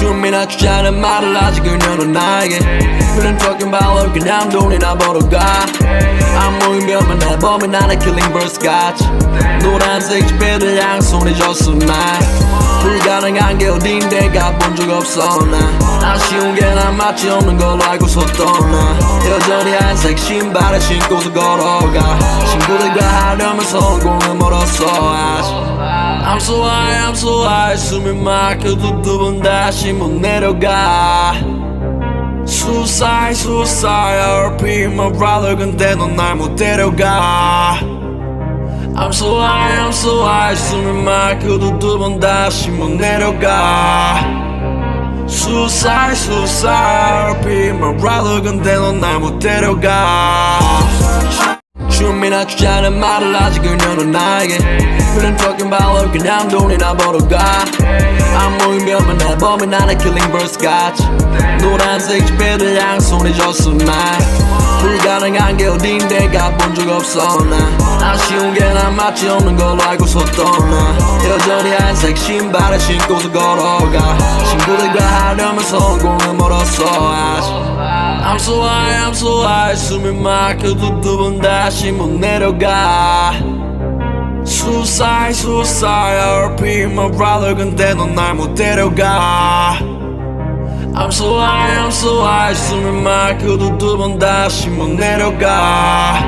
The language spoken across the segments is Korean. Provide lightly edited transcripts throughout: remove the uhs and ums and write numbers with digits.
춤이나 추자는 말을 아직 그녀는 나에게 그런 talking about 그냥 돈이나 벌어가 안 모이면 내 범이 나는 killing birds 같이 노란색 지폐를 양손에 줬어 나 불가능한 게 어딘데 가본 적 없어 나 아쉬운 게 난 맞지 없는 걸로 알고서 떠나 여전히 한색 신발을 신고서 걸어가 친구들과 하려면 성공은 멀었어 아직 I'm so high, I'm so high 숨이 막혀도 두 번 다시 못 내려가 Suicide, suicide RP my brother 근데 넌 날 못 데려가 I'm so high, I'm so high 숨이 막혀도 두 번 다시 못 내려가 Suicide, suicide RP my brother 근데 넌 날 못 데려가 춤이나 추자는 말을 아직 그녀는 나에게 그런 talking about 그냥 돈이나 벌어가 안 모이면 내 범이 나는 killing birds 같이 노란색 지폐를 양손에 줬어 나 불가능한 게 어딘데 가본 적 없어 나 아쉬운 게 난 맞지 없는 걸로 알고서 떠나 여전히 한색 신발을 신고서 걸어가 친구들과 하려면 성공은 멀었어 아직 I'm so high, I'm so high 숨이 막혀도 두 번 다시 못 내려가 Suicide, suicide RP my brother 근데 넌 날 못 데려가 I'm so high, I'm so high 숨이 막혀도 두 번 다시 못 내려가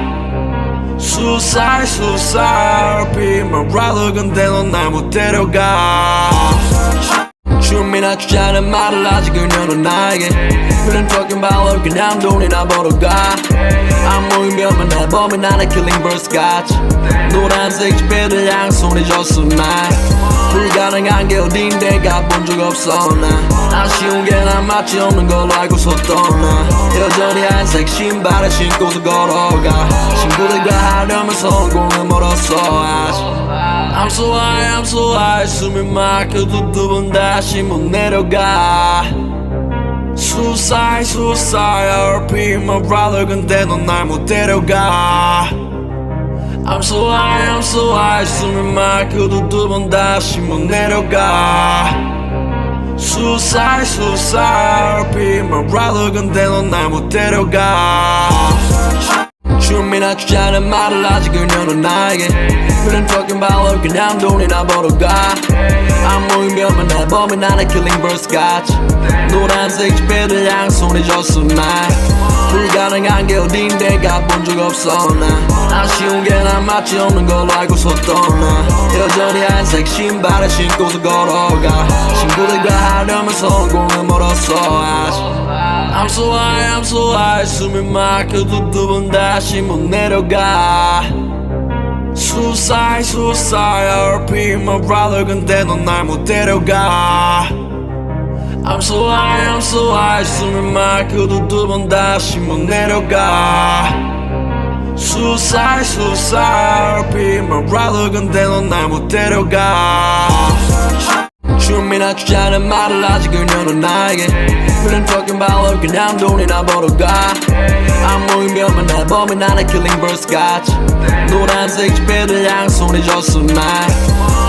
Suicide, suicide RP my brother 근데 넌 날 못 데려가 춤이나 추자는 말을 아직 그녀는 나에게 그런 talking about 그냥 돈이나 벌어가 안 모이면 내 범이 나는 killing birds 같이 노란색 지폐를 양손에 줬어 나 불가능한 게 어딘데 가본 적 없어 나 아쉬운 게 난 맞지 없는 걸로 알고서 떠나 여전히 한색 신발을 신고서 걸어가 친구들과 하려면 성공은 멀었어 아직 I'm so high, I'm so high 숨이 막혀도 두 번 다시 못 내려가 Suicide, suicide RP my brother 근데 넌 날 못 데려가 I'm so high, I'm so high 숨이 막혀도 두 번 다시 못 내려가 Suicide, suicide RP my brother 근데 넌 날 못 데려가 춤이나 추자는 말을 아직 그녀는 나에게 그런 talking about 그냥 돈이나 벌어가 안 모이면 내 범이 나는 killing birds 같이 노란색 지폐를 양손에 줬어 나 불가능한 게 어딘데 가본 적 없어 나 아쉬운 게 난 맞지 없는 걸로 알고서 떠나 여전히 한색 신발을 신고서 걸어가 친구들과 하려면 성공은 멀었어 아직 I'm so high, I'm so high 숨이 막혀도 두 번 다시 못 내려가 Suicide, suicide RP my brother 근데 넌 날 못 데려가 I'm so high, I'm so high 숨이 막혀도 두 번 다시 못 내려가 Suicide, suicide RP my brother 근데 넌 날 못 데려가 춤이나 추자는 말을 아직 그녀는 나에게 그런 talking about 그냥 돈이나 벌어가 안 모이면 내 범이 나는 killing birds 같이 노란색 지폐를 양손에 줬어 나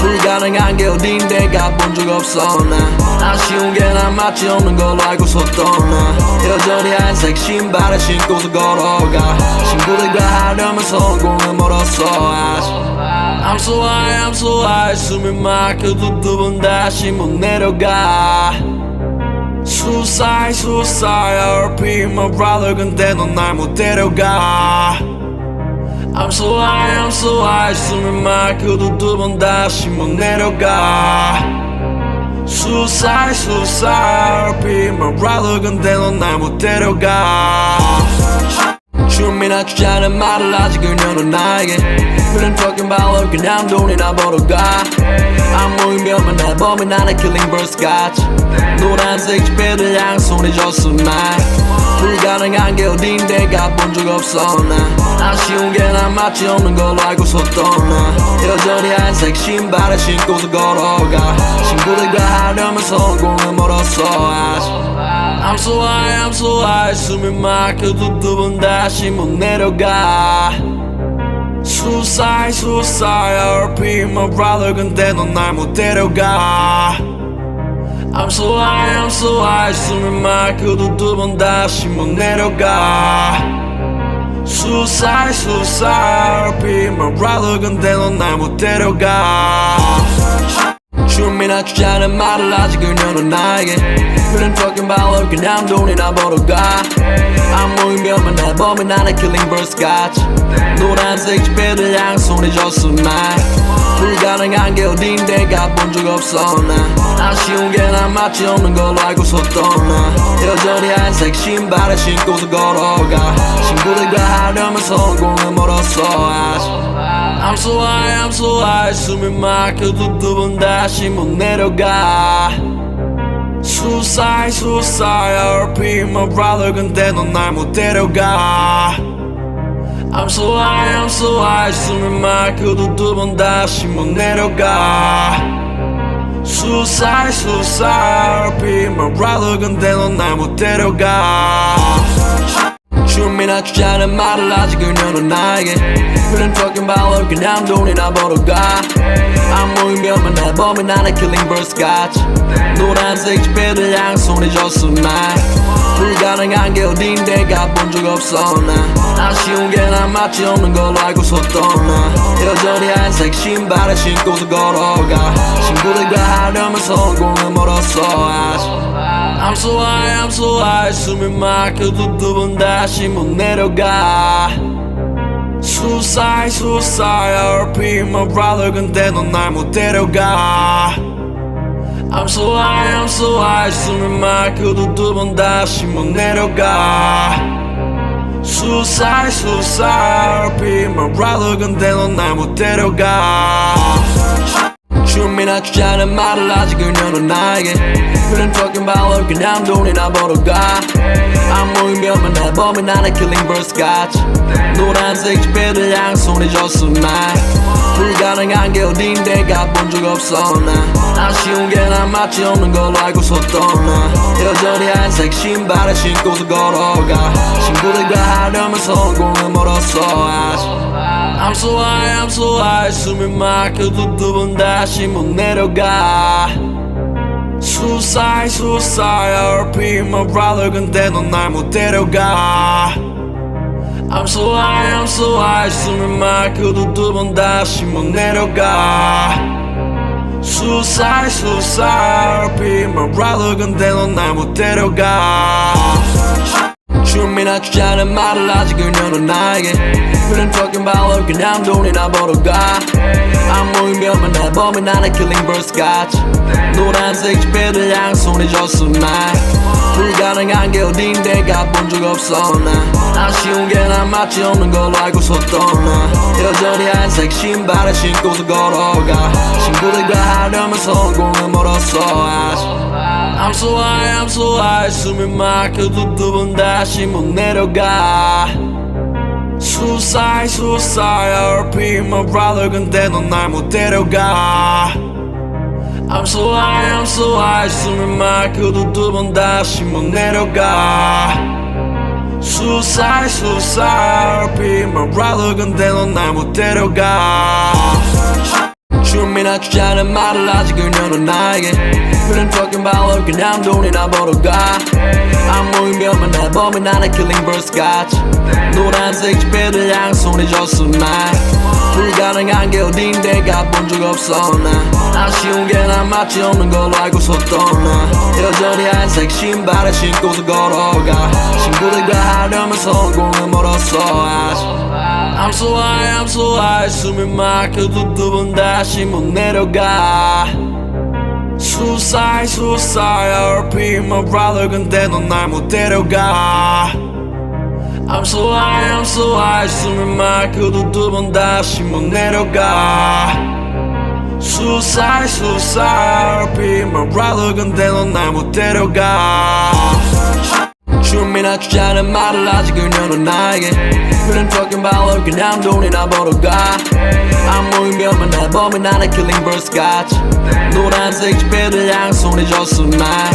불가능한 게 어딘데 가본 적 없어 나 아쉬운 게 난 맞지 없는 걸로 알고서 떠나 여전히 한색 신발을 신고서 걸어가 친구들과 하려면 성공은 멀었어 아직 I'm so high, I'm so high 숨이 막혀도 두 번 다시 못 내려가 Suicide, suicide RP my brother 근데 넌 날 못 데려가 I'm so high, I'm so high 숨이 막혀도 두 번 다시 못 내려가 Suicide, suicide RP my brother 근데 넌 날 못 데려가 춤이나 추자는 말을 아직 그녀는 나에게 그런 talking about 그냥 돈이나 벌어가 안 모이면 내 범이 나는 killing birds 같이 노란색 지폐를 양손에 줬어 나 불가능한 게 어딘데 가본 적 없어 나 아쉬운 게 난 맞지 없는 걸로 알고서 떠나 여전히 한색 신발을 신고서 걸어가 친구들과 하려면 성공은 멀었어 아직 I'm so high, I'm so high 숨이 막혀도 두 번 다시 못 내려가 Suicide, suicide RP my brother 근데 넌 날 못 데려가 I'm so high 숨을 막혀도 두 번 다시 못 내려가 Suicide be my brother 근데 넌 날 못 데려가 춤이나 추자는 말을 아직 그녀는 나에게 그런 fucking 발로 그냥 돈이나 벌어가 아무이면 내 범인 나는 killing birds 같이 노란색 지폐를 양손에 줬어 날 불가능한 게 어딘데 가본 적 없어 나 아쉬운 게 난 마치 없는 걸로 알고서 떠나 여전히 한색 신발을 신고서 걸어가 친구들과 하려면 성공을 멀었어 아직 I'm so high 숨이 막혀도 두 번 다시 못 내려가 Suicide RP my brother 근데 넌 날 못 데려가 I'm so high 숨이 막혀도 두 번 다시 못 내려가 Suicide RP my brother 근데 넌 날 못 데려가 춤이나 추자는 말을 아직 그녀는 나에게 그런 fucking 발로 그냥 돈이나 벌어가 아무이면 내 범인 나는 killing birds 같이 노란색 지폐를 양손에 줬어 날 불가능한 게 어딘데 가본 적 없어 나 아쉬운 게 난 마치 없는 걸로 알고서 떠나 여전히 한색 신발을 신고서 걸어가 친구들과 하려면 성공을 멀었어 아직 I'm so high 숨이 막혀도 두 번 다시 못 내려가 Suicide RP my brother 근데 넌 날 못 데려가 I'm so high 숨이 막혀도 두 번 다시 못 내려가 Suicide RP my brother 근데 넌 날 못 데려가 춤이나 추자는 말을 아직 그녀는 나에게 그런 fucking 발로 그냥 돈이나 벌어가 아무이면 내 범인 나는 killing birds 같이 노란색 지폐를 양손에 줬어 날 불가능한 게 어딘데 가본 적 없어 나 아쉬운 게 난 마치 없는 걸로 알고서 떠나 여전히 한색 신발을 신고서 걸어가 친구들과 하려면 성공을 멀었어 아직 I'm so high 숨이 막혀도 두 번 다시 못 내려가 Suicide RP my brother 근데 넌 날 못 데려가 I'm so high 숨이 막혀도 두 번 다시 못 내려가 Suicide RP my brother 근데 넌 날 못 데려가 춤이나 추자는 말을 아직 그녀는 나에게 그런 fucking 발로 그냥 돈이나 벌어가 아무이면 내 범인 나는 killing birds 같이 노란색 지폐를 양손에 줬어 날 불가능한 게 어딘데 가본 적 없어 나 아쉬운 게 난 마치 없는 걸로 알고서 떠나 여전히 한색 신발을 신고서 걸어가 친구들과 하려면 성공을 멀었어 아직 I'm so high 숨이 막혀도 두 번 다시 못 내려가 Suicide RP my brother 근데 넌 날 못 데려가 I'm so high 숨이 막혀도 두 번 다시 못 내려가 Suicide RP my brother 근데 넌 날 못 데려가 춤이나 추자는 말을 아직 그녀는 나에게 그런 fucking 발로 그냥 돈이나 벌어가 아무이면 내 범인 나는 killing birds 같이 노란색 지폐를 양손에 줬어 날 불가능한 게 어딘데 가본 적 없어 나 아쉬운 게 난 마치 없는 걸로 알고서 떠나 여전히 한색 신발을 신고서 걸어가 친구들과 하려면 성공을 멀었어 아직 I'm so high 숨이 막혀도 두 번 다시 못 내려가 Suicide RP my brother 근데 넌 날 못 데려가 I'm so high 숨이 막혀도 두 번 다시 못 내려가 Suicide RP my brother 근데 넌 날 못 데려가 춤이나 추자는 말을 아직 그녀는 나에게 그런 fucking 발로 그냥 돈이나 벌어가 아무이면 내 범인 나는 killing birds 같이 노란색 지폐를 양손에 줬어 날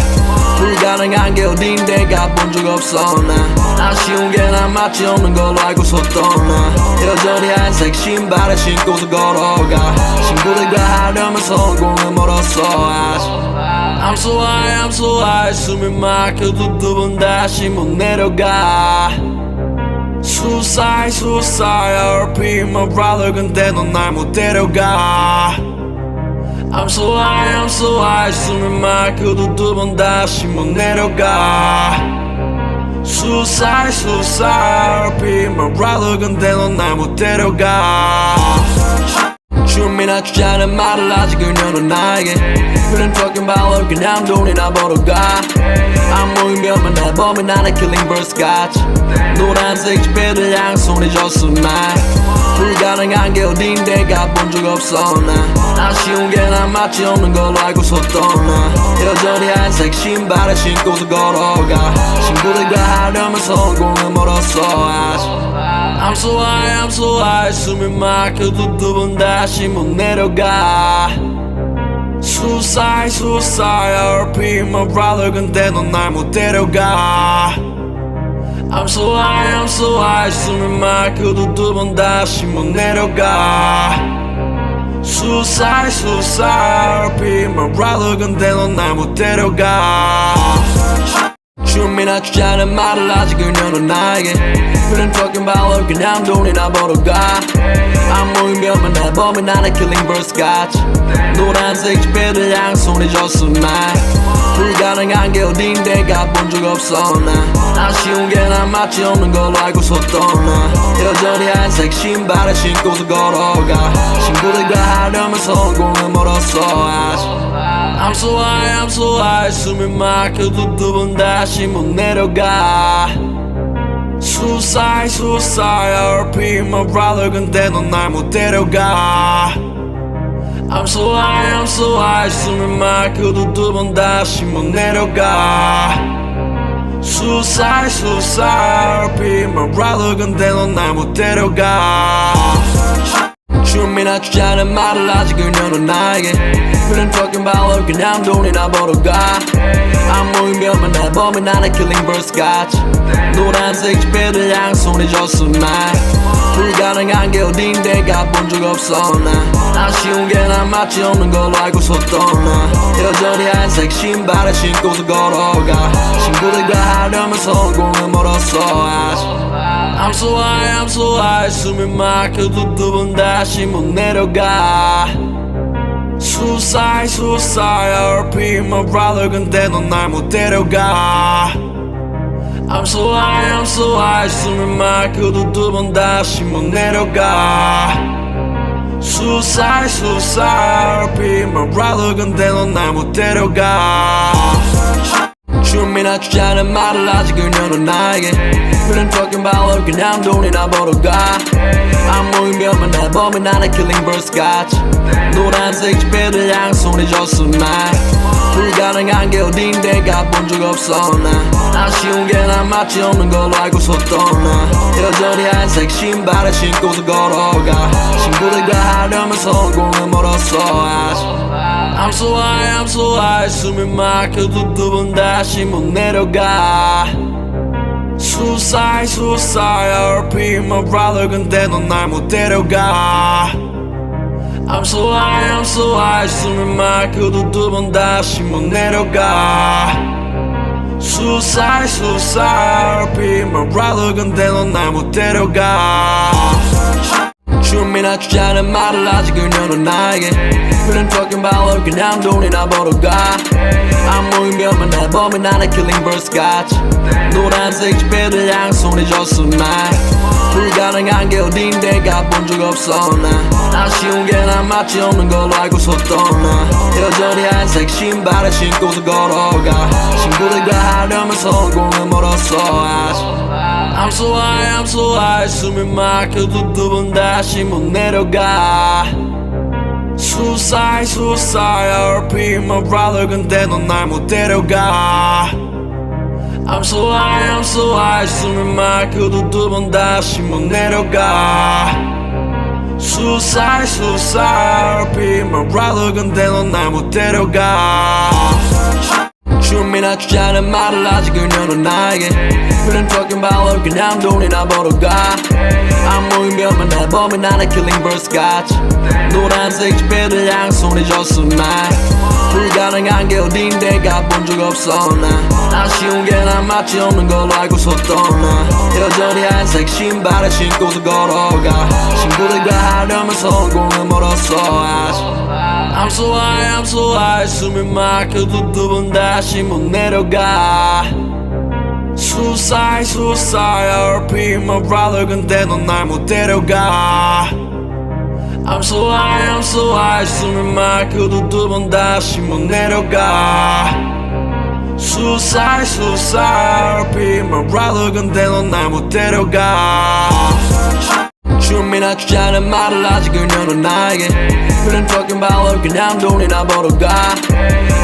불가능한 게 어딘데 가본 적 없어 나 아쉬운 게 난 맞지 않는 걸로 알고서 떠나 여전히 한색 신발을 신고서 걸어가 친구들과 하려면 성공을 멀었어 아직 I'm so high, I'm so high 숨이 막혀도 두 번 다시 못 내려가 Suicide, suicide RP my brother 근데 넌 날 못 데려가 I'm so high, I'm so high 숨이 막혀도 두 번 다시 못 내려가 Suicide, suicide RP my brother 근데 넌 날 못 데려가 춤이나 추자는 말을 아직 그녀는 나에게 그런 talking about 그냥 돈이나 벌어가 아무 의미 없는 내 범인 나는 killing birds 같이 노란색 지폐를 양손에 줬어 날 불가능한 게 어딘데 가본 적 없어 나 아쉬운 게 난 맞지 않는 걸로 알고서 떠나 여전히 한색 신발을 신고서 걸어가 친구들과 하려면 성공을 멀었어 아직 I'm so high, I'm so high 숨이 막혀도 두 번 다시 못 내려가 Suicide, suicide RP my brother 근데 넌 날 못 데려가 I'm so high, I'm so high 숨이 막혀도 두 번 다시 못 내려가 Suicide, suicide RP my brother 근데 넌 날 못 데려가 춤이나 추자는 말을 아직 그녀는 나에게 그런 talking about 그냥 돈이나 벌어가 아무 의미 없는 내 범인 나는 killing birds 같이 노란색 지폐를 양손에 줬어 날 불가능한 게 어딘데 가본 적 없어 나 아쉬운 게 난 맞지 않는 걸로 알고서 떠나 여전히 한색 신발을 신고서 걸어가 친구들과 하려면 성공을 멀었어 아직 I'm so high, I'm so high 숨이 막혀도 두 번 다시 못 내려가 Suicide, suicide RP my brother 근데 넌 날 못 데려가 I'm so high, I'm so high 숨이 막혀도 두 번 다시 못 내려가 Suicide, suicide RP my brother 근데 넌 날 못 데려가 춤이나 추자는 말을 아직 그녀는 나에게 그런 talking about 그냥 돈이나 벌어가 아무 의미 없는 내 범인 나는 killing birds 같이 노란색 지폐를 양손에 줬어 날 불가능한 게 어딘데 가본 적 없어 나 아쉬운 게 난 맞지 않는 걸로 알고서 떠나 여전히 한색 신발을 신고서 걸어가 친구들과 하려면 성공을 멀었어 아직 I'm so high, I'm so high 숨이 막혀도 두 번 다시 못 내려가 Suicide, suicide RP my brother 근데 넌 날 못 데려가 I'm so high, I'm so high 숨이 막혀도 두 번 다시 못 내려가 Suicide, suicide RP my brother 근데 넌 날 못 데려가 춤이나 추자는 말을 아직 그녀는 나에게 그런 talking about 그냥 돈이나 벌어가 아무 의미 없는 내 범인 나는 killing birds 같이 노란색 지폐를 양손에 줬어 날 불가능한 게 어딘데 가본 적 없어 나 아쉬운 게 난 맞지 않는 걸로 알고서 떠나 여전히 한색 신발을 신고서 걸어가 친구들과 하려면 성공을 멀었어 아직 I'm so high, I'm so high 숨이 막혀도 두 번 다시 못 내려가 Suicide, suicide RP my brother 근데 넌 날 못 데려가 I'm so high, I'm so high 숨이 막혀도 두 번 다시 못 내려가 Suicide, suicide RP my brother 근데 넌 날 못 데려가 춤이나 추자는 말을 아직 그녀는 나에게 그런 talking about 그냥 돈이나 벌어가 아무 의미 없는 내 범인 나는 killing birds 같이 노란색 지폐를 양손에 줬어 날 불가능한 게 어딘데 가본 적 없어 나 아쉬운 게 난 맞지 않는 걸로 알고서 떠나 여전히 한색 신발을 신고서 걸어가 친구들과 하려면 성공을 멀었어 아직 I'm so high, I'm so high 숨이 막혀도 두 번 다시 못 내려가 Suicide, suicide RP my brother 근데 넌 날 못 데려가 I'm so high, I'm so high 숨이 막혀도 두 번 다시 못 내려가 Suicide, suicide RP my brother 근데 넌 날 못 데려가 춤이나 추자는 말을 아직 그녀는 나에게 그런 talking about 그냥 돈이나 벌어 가 안 모이면 내 범이 나는 killing birds 같이 노란색 지폐를 양손에 줬어 날 불가능한 게 어딘데 가본 적 없어 난 아쉬운 게 난 마치 없는 걸로 알고서 떠나 여전히 한색 신발을 신고서 걸어가 친구들과 하려면 성공을 멀었어 아직 I'm so high, I'm so high 숨이 막혀도 두 번 다시 못 내려가 Suicide, suicide RP my brother 근데 넌 날 못 데려가 I'm so high, I'm so high 숨이 막혀도 두 번 다시 못 내려가 Suicide, suicide RP my brother 근데 넌 날 못 데려가 춤이나 추자는 말을 아직 그녀는 나에게 그런 talking about 그냥 돈이나 벌어 가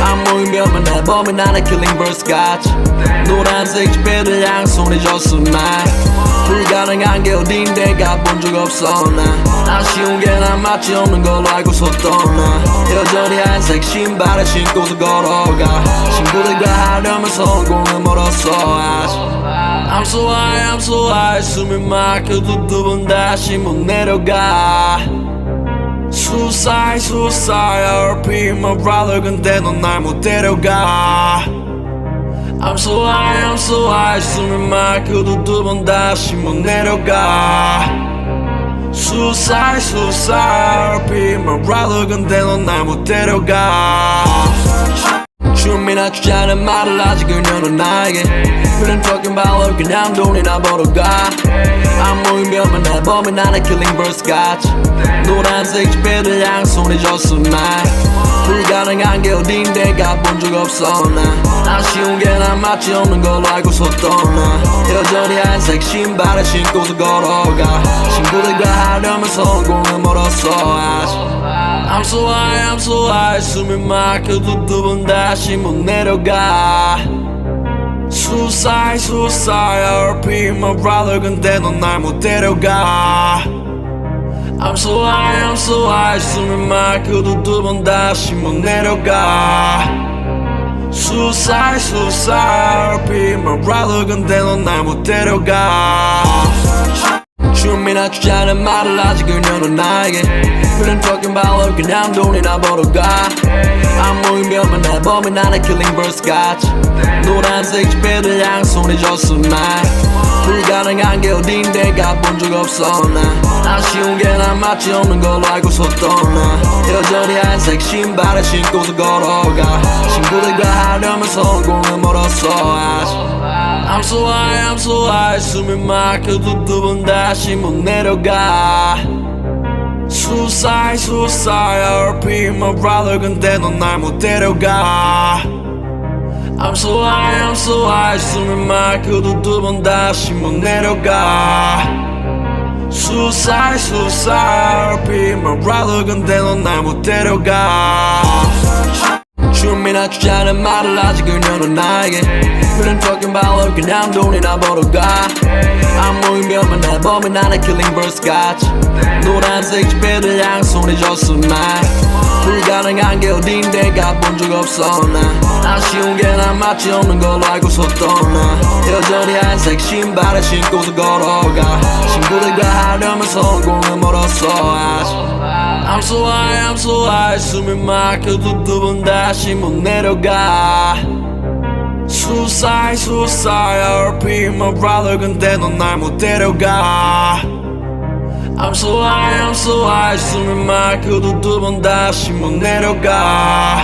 안 모이면 내 범이 나는 killing birds 같이 노란색 지폐를 양손에 줬어 날 불가능한 게 어딘데 가본 적 없어 난 아쉬운 게 난 마치 없는 걸로 알고서 떠나 여전히 한색 신발을 신고서 걸어가 친구들과 하려면 성공을 멀었어 아직 I'm so high, I'm so high 숨이 막혀도 두 번 다시 못 내려가 Suicide, suicide RP my brother 근데 넌 날 못 데려가 I'm so high, I'm so high 숨이 막혀도 두 번 다시 못 내려가 Suicide, suicide RP my brother 근데 넌 날 못 데려가 춤이나 추자는 말을 아직 그녀는 나에게 그런 talking about 그냥 돈이나 벌어 가 안 모이면 내 범이 나는 killing birds 같이 노란색 지폐를 양손에 줬어 날 불가능한 게 어딘데 가본 적 없어 난 아쉬운 게 난 마치 없는 걸로 알고서 떠나 여전히 한색 신발을 신고서 걸어가 친구들과 하려면 성공을 멀었어 아직 I'm so high, I'm so high 숨이 막혀도 두 번 다시 못 내려가 Suicide, suicide RP my brother 근데 넌 날 못 데려가 I'm so high, I'm so high 숨이 막혀도 두 번 다시 못 내려가 Suicide, suicide RP my brother 근데 넌 날 못 데려가 춤이나 추자는 말을 아직 그녀는 나에게 그런 talking about 그냥 돈이나 벌어 가 안 모이면 내 범이 나는 killing birds 같이 노란색 지폐를 양손에 줬어 날 불가능한 게 어딘데 가본 적 없어 난 아쉬운 게 난 마치 없는 걸로 알고서 떠나 여전히 한색 신발을 신고서 걸어가 친구들과 하려면 성공을 멀었어 아직 I'm so high, I'm so high 숨이 막혀도 두 번 다시 못 내려가 Suicide, suicide RP my brother 근데 넌 날 못 데려가 I'm so high, I'm so high 숨이 막혀도 두 번 다시 못 내려가 Suicide, suicide RP my brother 근데 넌 날 못 데려가 춤이나 추자는 말을 아직 그녀는 나에게 그런 talking about 그냥 돈이나 벌어 가 안 모이면 내 범이 나는 killing birds 같이 노란색 지폐를 양손에 줬어 날 불가능한 게 어딘데 가본 적 없어 난 아쉬운 게 난 마치 없는 걸로 알고서 떠나 여전히 한색 신발을 신고서 걸어가 친구들과 하려면 성공을 멀었어 아직 I'm so high, I'm so high 숨이 막혀도 두 번 다시 못 내려가 Suicide, suicide RP my brother 근데 넌 날 못 데려가 I'm so high, I'm so high 숨이 막혀도 두 번 다시 못 내려가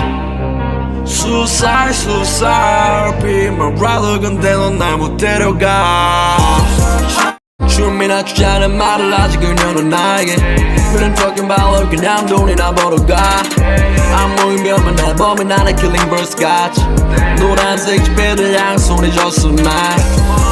Suicide, suicide RP my brother 근데 넌 날 못 데려가 춤이나 추자는 말을 아직 그녀는 나에게 그런 talking about 그냥 돈이나 벌어 가 안 모이면 내 범이 나는 killing birds 같이 노란색 지폐를 양손에 줬어 날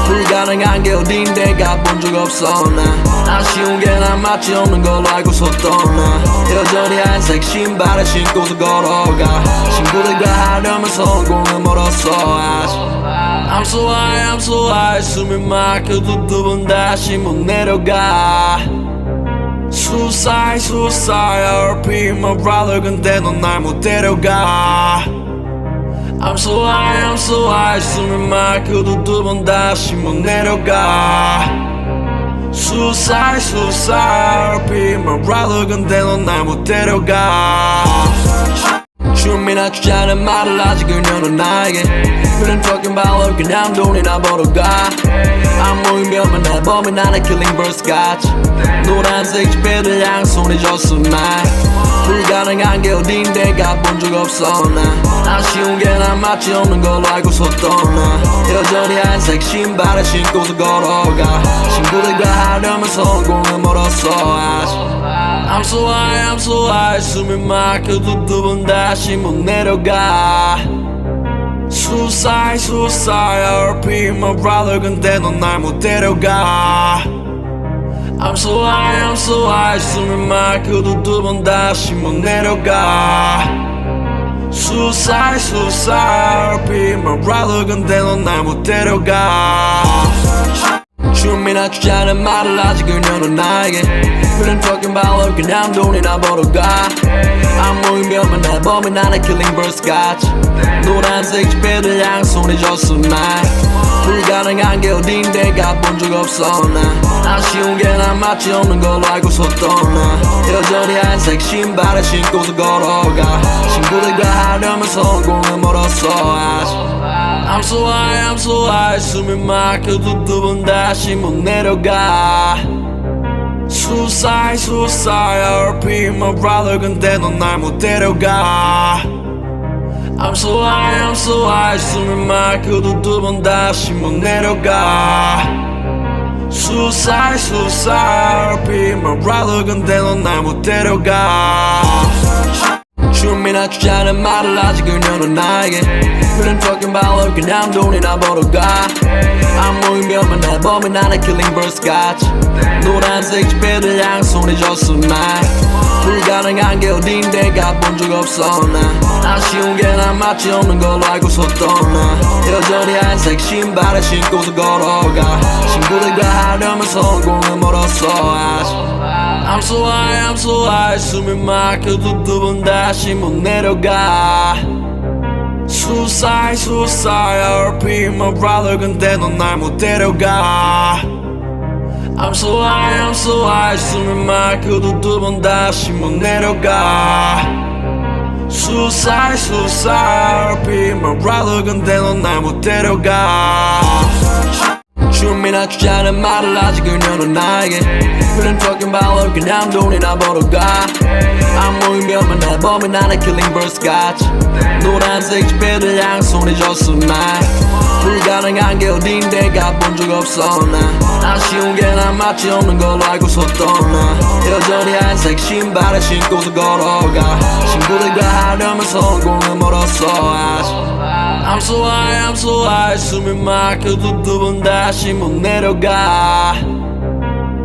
불가능한 게 어딘데 가본 적 없어 난 아쉬운 게 난 마치 없는 걸로 알고서 떠나 여전히 한색 신발을 신고서 걸어가 친구들과 하려면 성공을 멀었어 아직 I'm so high, I'm so high 숨이 막혀도 두 번 다시 못 내려가 Suicide, suicide RP my brother 근데 넌 날 못 데려가 I'm so high 숨을 막혀도 두 번 다시 못 내려가 Suicide Be my brother 근데 넌 날 못 데려가 춤이나 추자는 말을 아직 그녀는 나에게 그런 talking about 그냥 돈이나 벌어가 안 모이면 날 범인 안에 killing birds 같이 노란색 지폐들 양손에 줬어 날 불가능한 게 어딘데 가본 적 없어 나 아쉬운 게 난 마치 없는 걸로 알고서 떠나 여전히 한색 신발을 신고도 걸어가 친구들과 하려면 성공은 멀었어 아직 I'm so high 숨이 막혀도 두 번 다시 못 내려가 Suicide RP my brother 근데 넌 날 못 데려가 I'm so high 숨이 막혀도 두 번 다시 못 내려가 Suicide RP my brother 근데 넌 날 못 데려가 춤이나 추자는 말을 아직 그녀는 나에게 그런 talking about 그냥 돈이나 벌어가 안 모이면 날 범인 안에 killing birds 같이 노란색 지폐들 양손에 줬어 날 불가능한 게 어딘데 가본 적 없어 나 아쉬운 게 난 마치 없는 걸로 알고서 떠나 여전히 한색 신발을 신고도 걸어가 친구들과 하려면 성공은 멀었어 아직 I'm so high 숨이 막혀도 두 번 다시 못 내려가 Suicide RP my brother 근데 넌 날 못 데려가 I'm so high 숨이 막혀도 두 번 다시 못 내려가 Suicide RP my brother 근데 넌 날 못 데려가 춤이나 추자는 말을 아직 그녀는 나에게 그런 talking about 그냥 돈이나 벌어가 안 모이면 날 범인 안에 killing birds 같이 노란색 지폐들 양손에 줬어 날 불가능한 게 어딘데 가본 적 없어 나 아쉬운 게 난 마치 없는 걸로 알고서 떠나 여전히 한색 신발을 신고도 걸어가 친구들과 하려면 성공은 멀었어 아직 I'm so high 숨이 막혀도 두 번 다시 못 내려가 Suicide RP my brother 근데 넌 날 못 데려가 I'm so high 숨이 막혀도 두 번 다시 못 내려가 Suicide RP my brother 근데 넌 날 못 데려가 춤이나 추자는 말을 아직 그녀는 나에게 그런 talking about 그냥 돈이나 벌어가 안 모이면 날 범인 안에 killing birds 같이 노란색 지폐들 양손에 줬어 날 불가능한 게 어딘데 가본 적 없어 나 아쉬운 게 난 마치 없는 걸로 알고서 떠나 여전히 한색 신발을 신고도 걸어가 친구들과 하려면 성공은 멀었어 아직 I'm so high 숨이 막혀도 두 번 다시 못 내려가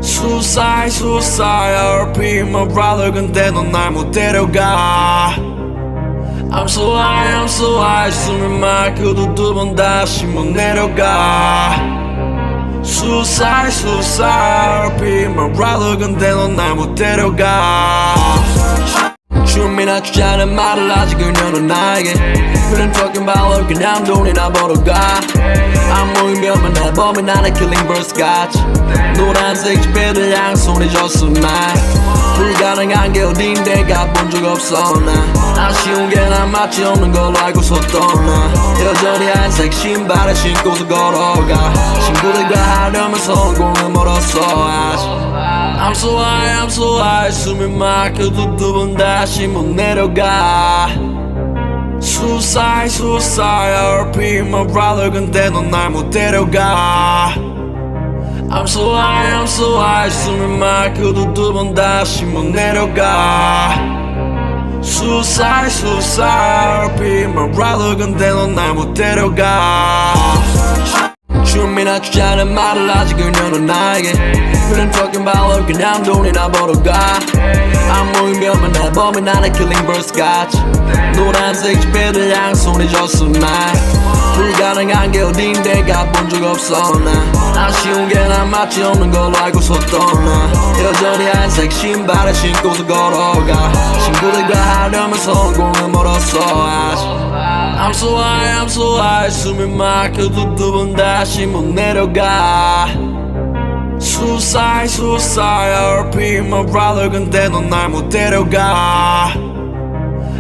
Suicide RP my brother 근데 넌 날 못 데려가 I'm so high 숨이 막혀도 두 번 다시 못 내려가 Suicide RP my brother 근데 넌 날 못 데려가 춤이나 추자는 말을 아직 그녀는 나에게 그런 talking about 그냥 돈이나 벌어가 안 모이면 날 범인 안에 killing birds 같이 노란색 지폐들 양손에 줬어 날 불가능한 게 어딘데 가본 적 없어 나 아쉬운 게 난 마치 없는 걸로 알고서 떠나 여전히 한색 신발을 신고도 걸어가 친구들과 하려면 성공은 멀었어 아직 I'm so high 숨이 막혀도 두 번 다시 못 내려가 Suicide RP my brother 근데 넌 날 못 데려가 I'm so high 숨이 막혀도 두 번 다시 못 내려가 Suicide RP my brother 근데 넌 날 못 데려가 춤이나 추자는 말을 아직 그녀는 나에게 그런 talking about 그냥 돈이나 벌어가 안 모이면 날 범인 안에 killing birds 같이 노란색 지폐들 양손에 줬어 날 불가능한 게 어딘데 가본 적 없어 나 아쉬운 게 난 마치 없는 걸로 알고서 떠나 여전히 한색 신발을 신고도 걸어가 친구들과 하려면 성공은 멀었어 아직 I'm so high, I'm so high. 숨이 막혀도 두 번 다시 못 내려가. Suicide, suicide. RP my brother. 근데 넌 날 못 데려가.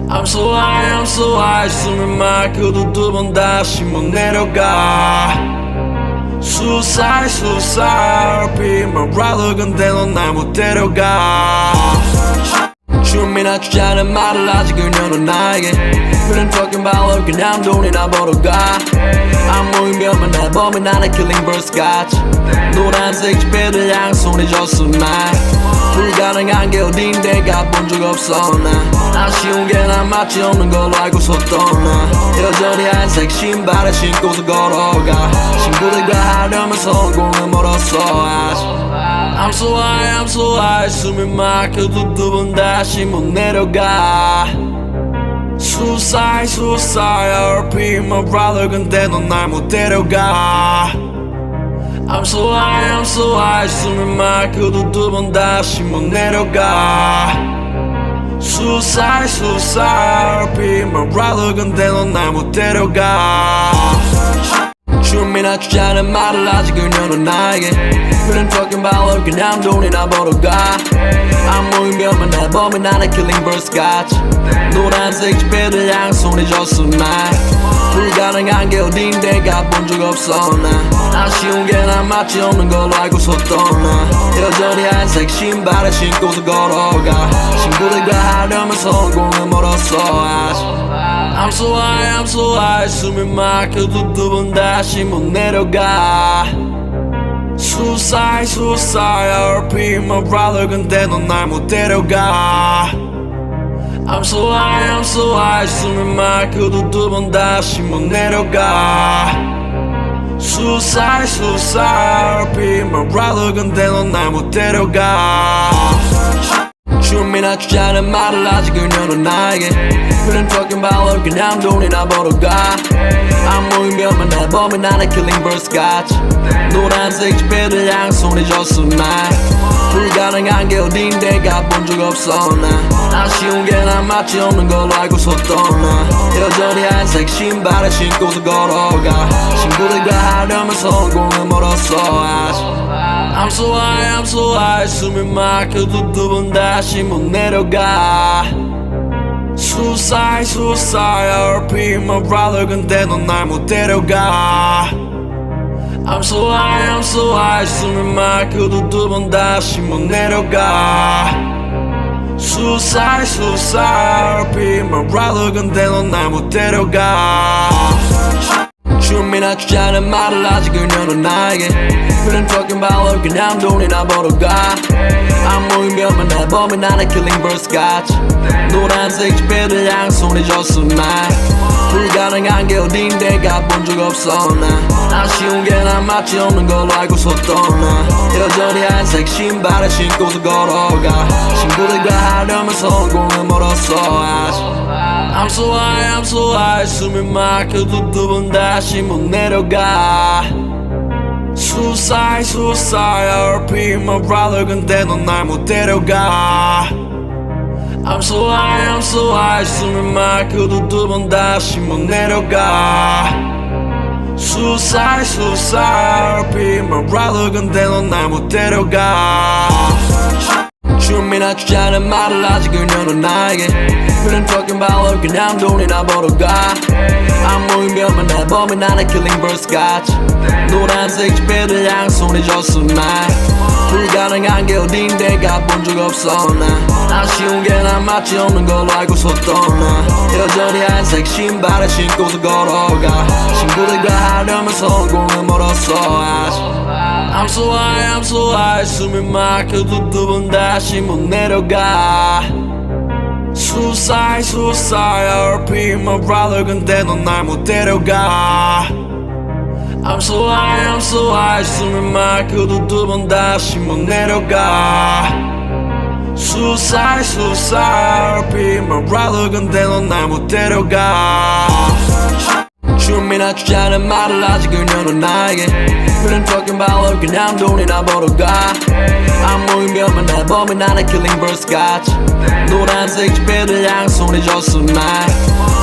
I'm so high, I'm so high. 숨이 막혀도 두 번 다시 못 내려가. Suicide, suicide. RP my brother. 근데 넌 날 못 데려가. 춤이나 추자는 말을 아직 그녀는 나에게 그런 talking about 그냥 돈이나 벌어가 아무 의미 없는 내 범인 나는 killing birds 같이 노란색 지폐들 양손에 줬어 날 불가능한 게 어딘데 가본 적 없어 나 아쉬운 게 난 맞지 없는 걸로 알고서 떠나 여전히 한색 신발을 신고서 걸어가 친구들과 하려면 성공은 멀었어 아직 I'm so high, I'm so high. 숨이 막혀도 두 번 다시 못 내려가. Suicide, suicide. RP my brother. 근데 넌 날 못 데려가. I'm so high, I'm so high. 숨이 막혀도 두 번 다시 못 내려가. Suicide, suicide. RP my brother. 근데 넌 날 못 데려가. 춤이나 추자는 말을 아직 그녀는 나에게 그런 talking about 그냥 돈이나 벌어가 아무 의미 없는 내 범인 나는 killing birds 같이 노란색 지폐들 양손에 줬어 날 불가능한 게 어딘데 가본 적 없어 나 아쉬운 게 난 맞지 없는 걸로 알고서 떠나 여전히 한색 신발을 신고서 걸어가 친구들과 하려면 성공은 멀었어 아직 I'm so high, I'm so high. 숨이 막혀도 두 번 다시 못 내려가. Suicide, suicide. RP my brother. 근데 넌 날 못 데려가. I'm so high, I'm so high. 숨이 막혀도 두 번 다시 못 내려가. Suicide, suicide. RP my brother. 근데 넌 날 못 데려가. 춤이나 추자는 말을 아직 그녀는 나에게 그런 talking about 그냥 돈이나 벌어가 아무 의미 없는 내 범인 나는 killing birds 같이 노란색 지폐들 양손에 줬어 날 불가능한 게 어딘데 가본 적 없어 나 아쉬운 게 난 맞지 없는 걸로 알고서 떠나 여전히 한색 신발을 신고서 걸어가 친구들과 하려면 성공은 멀었어 아직 I'm so high, I'm so high. 숨이 막혀도 두 번 다시 못 내려가. Suicide, suicide. RP my brother. 근데 넌 날 못 데려가. I'm so high, I'm so high. 숨이 막혀도 두 번 다시 못 내려가. Suicide, suicide. RP my brother. 근데 넌 날 못 데려가. 춤이나 추자는 말을 아직 그녀는 나에게 그런 talking about 그냥 돈이나 벌어가 아무 의미 없는 내 범인 나는 killing birds 같이 노란색 지폐들 양손에 줬어 날 불가능한 게 어딘데 가본 적 없어 나 아쉬운 게 난 맞지 없는 걸로 알고서 떠나 여전히 한색 신발을 신고서 걸어가 친구들과 하려면 성공은 멀었어 아직 I'm so high, I'm so high. 숨이 막혀도 두 번 다시 못 내려가. Suicide, suicide. RP my brother. 근데 넌 날 못 데려가. I'm so high, I'm so high. 숨이 막혀도 두 번 다시 못 내려가. Suicide, suicide. RP my brother. 근데 넌 날 못 데려가. 춤이나 추자는 말을 아직 그녀는 나에게 그런 talking about 그냥 돈이나 벌어가 아무 의미 없는 내 범인 나는 killing birds 같이 노란색 지폐들 양손에 줬어 날 불가능한 게 어딘데 가본 적 없어 나 아쉬운 게 난 맞지 없는 걸로 알고서 떠나 여전히 한색 신발을 신고서 걸어가 친구들과 하려면 성공은 멀었어 아직 I'm so high, I'm so high. 숨이 막혀도 두 번 다시 못 내려가. Suicide, suicide. RP my brother. 근데 넌 날 못 데려가. I'm so high, I'm so high. 숨이 막혀도 두 번 다시 못 내려가. Suicide, suicide. RP my brother. 근데 넌 날 못 데려가. 춤이나 추자는 말을 하지 그녀는 나에게 그런 talking about 그냥 돈이나 벌어가 아무 의미없는 내 범인 나는 killing birds 같이 노란색 지폐를 양손에 줬어 날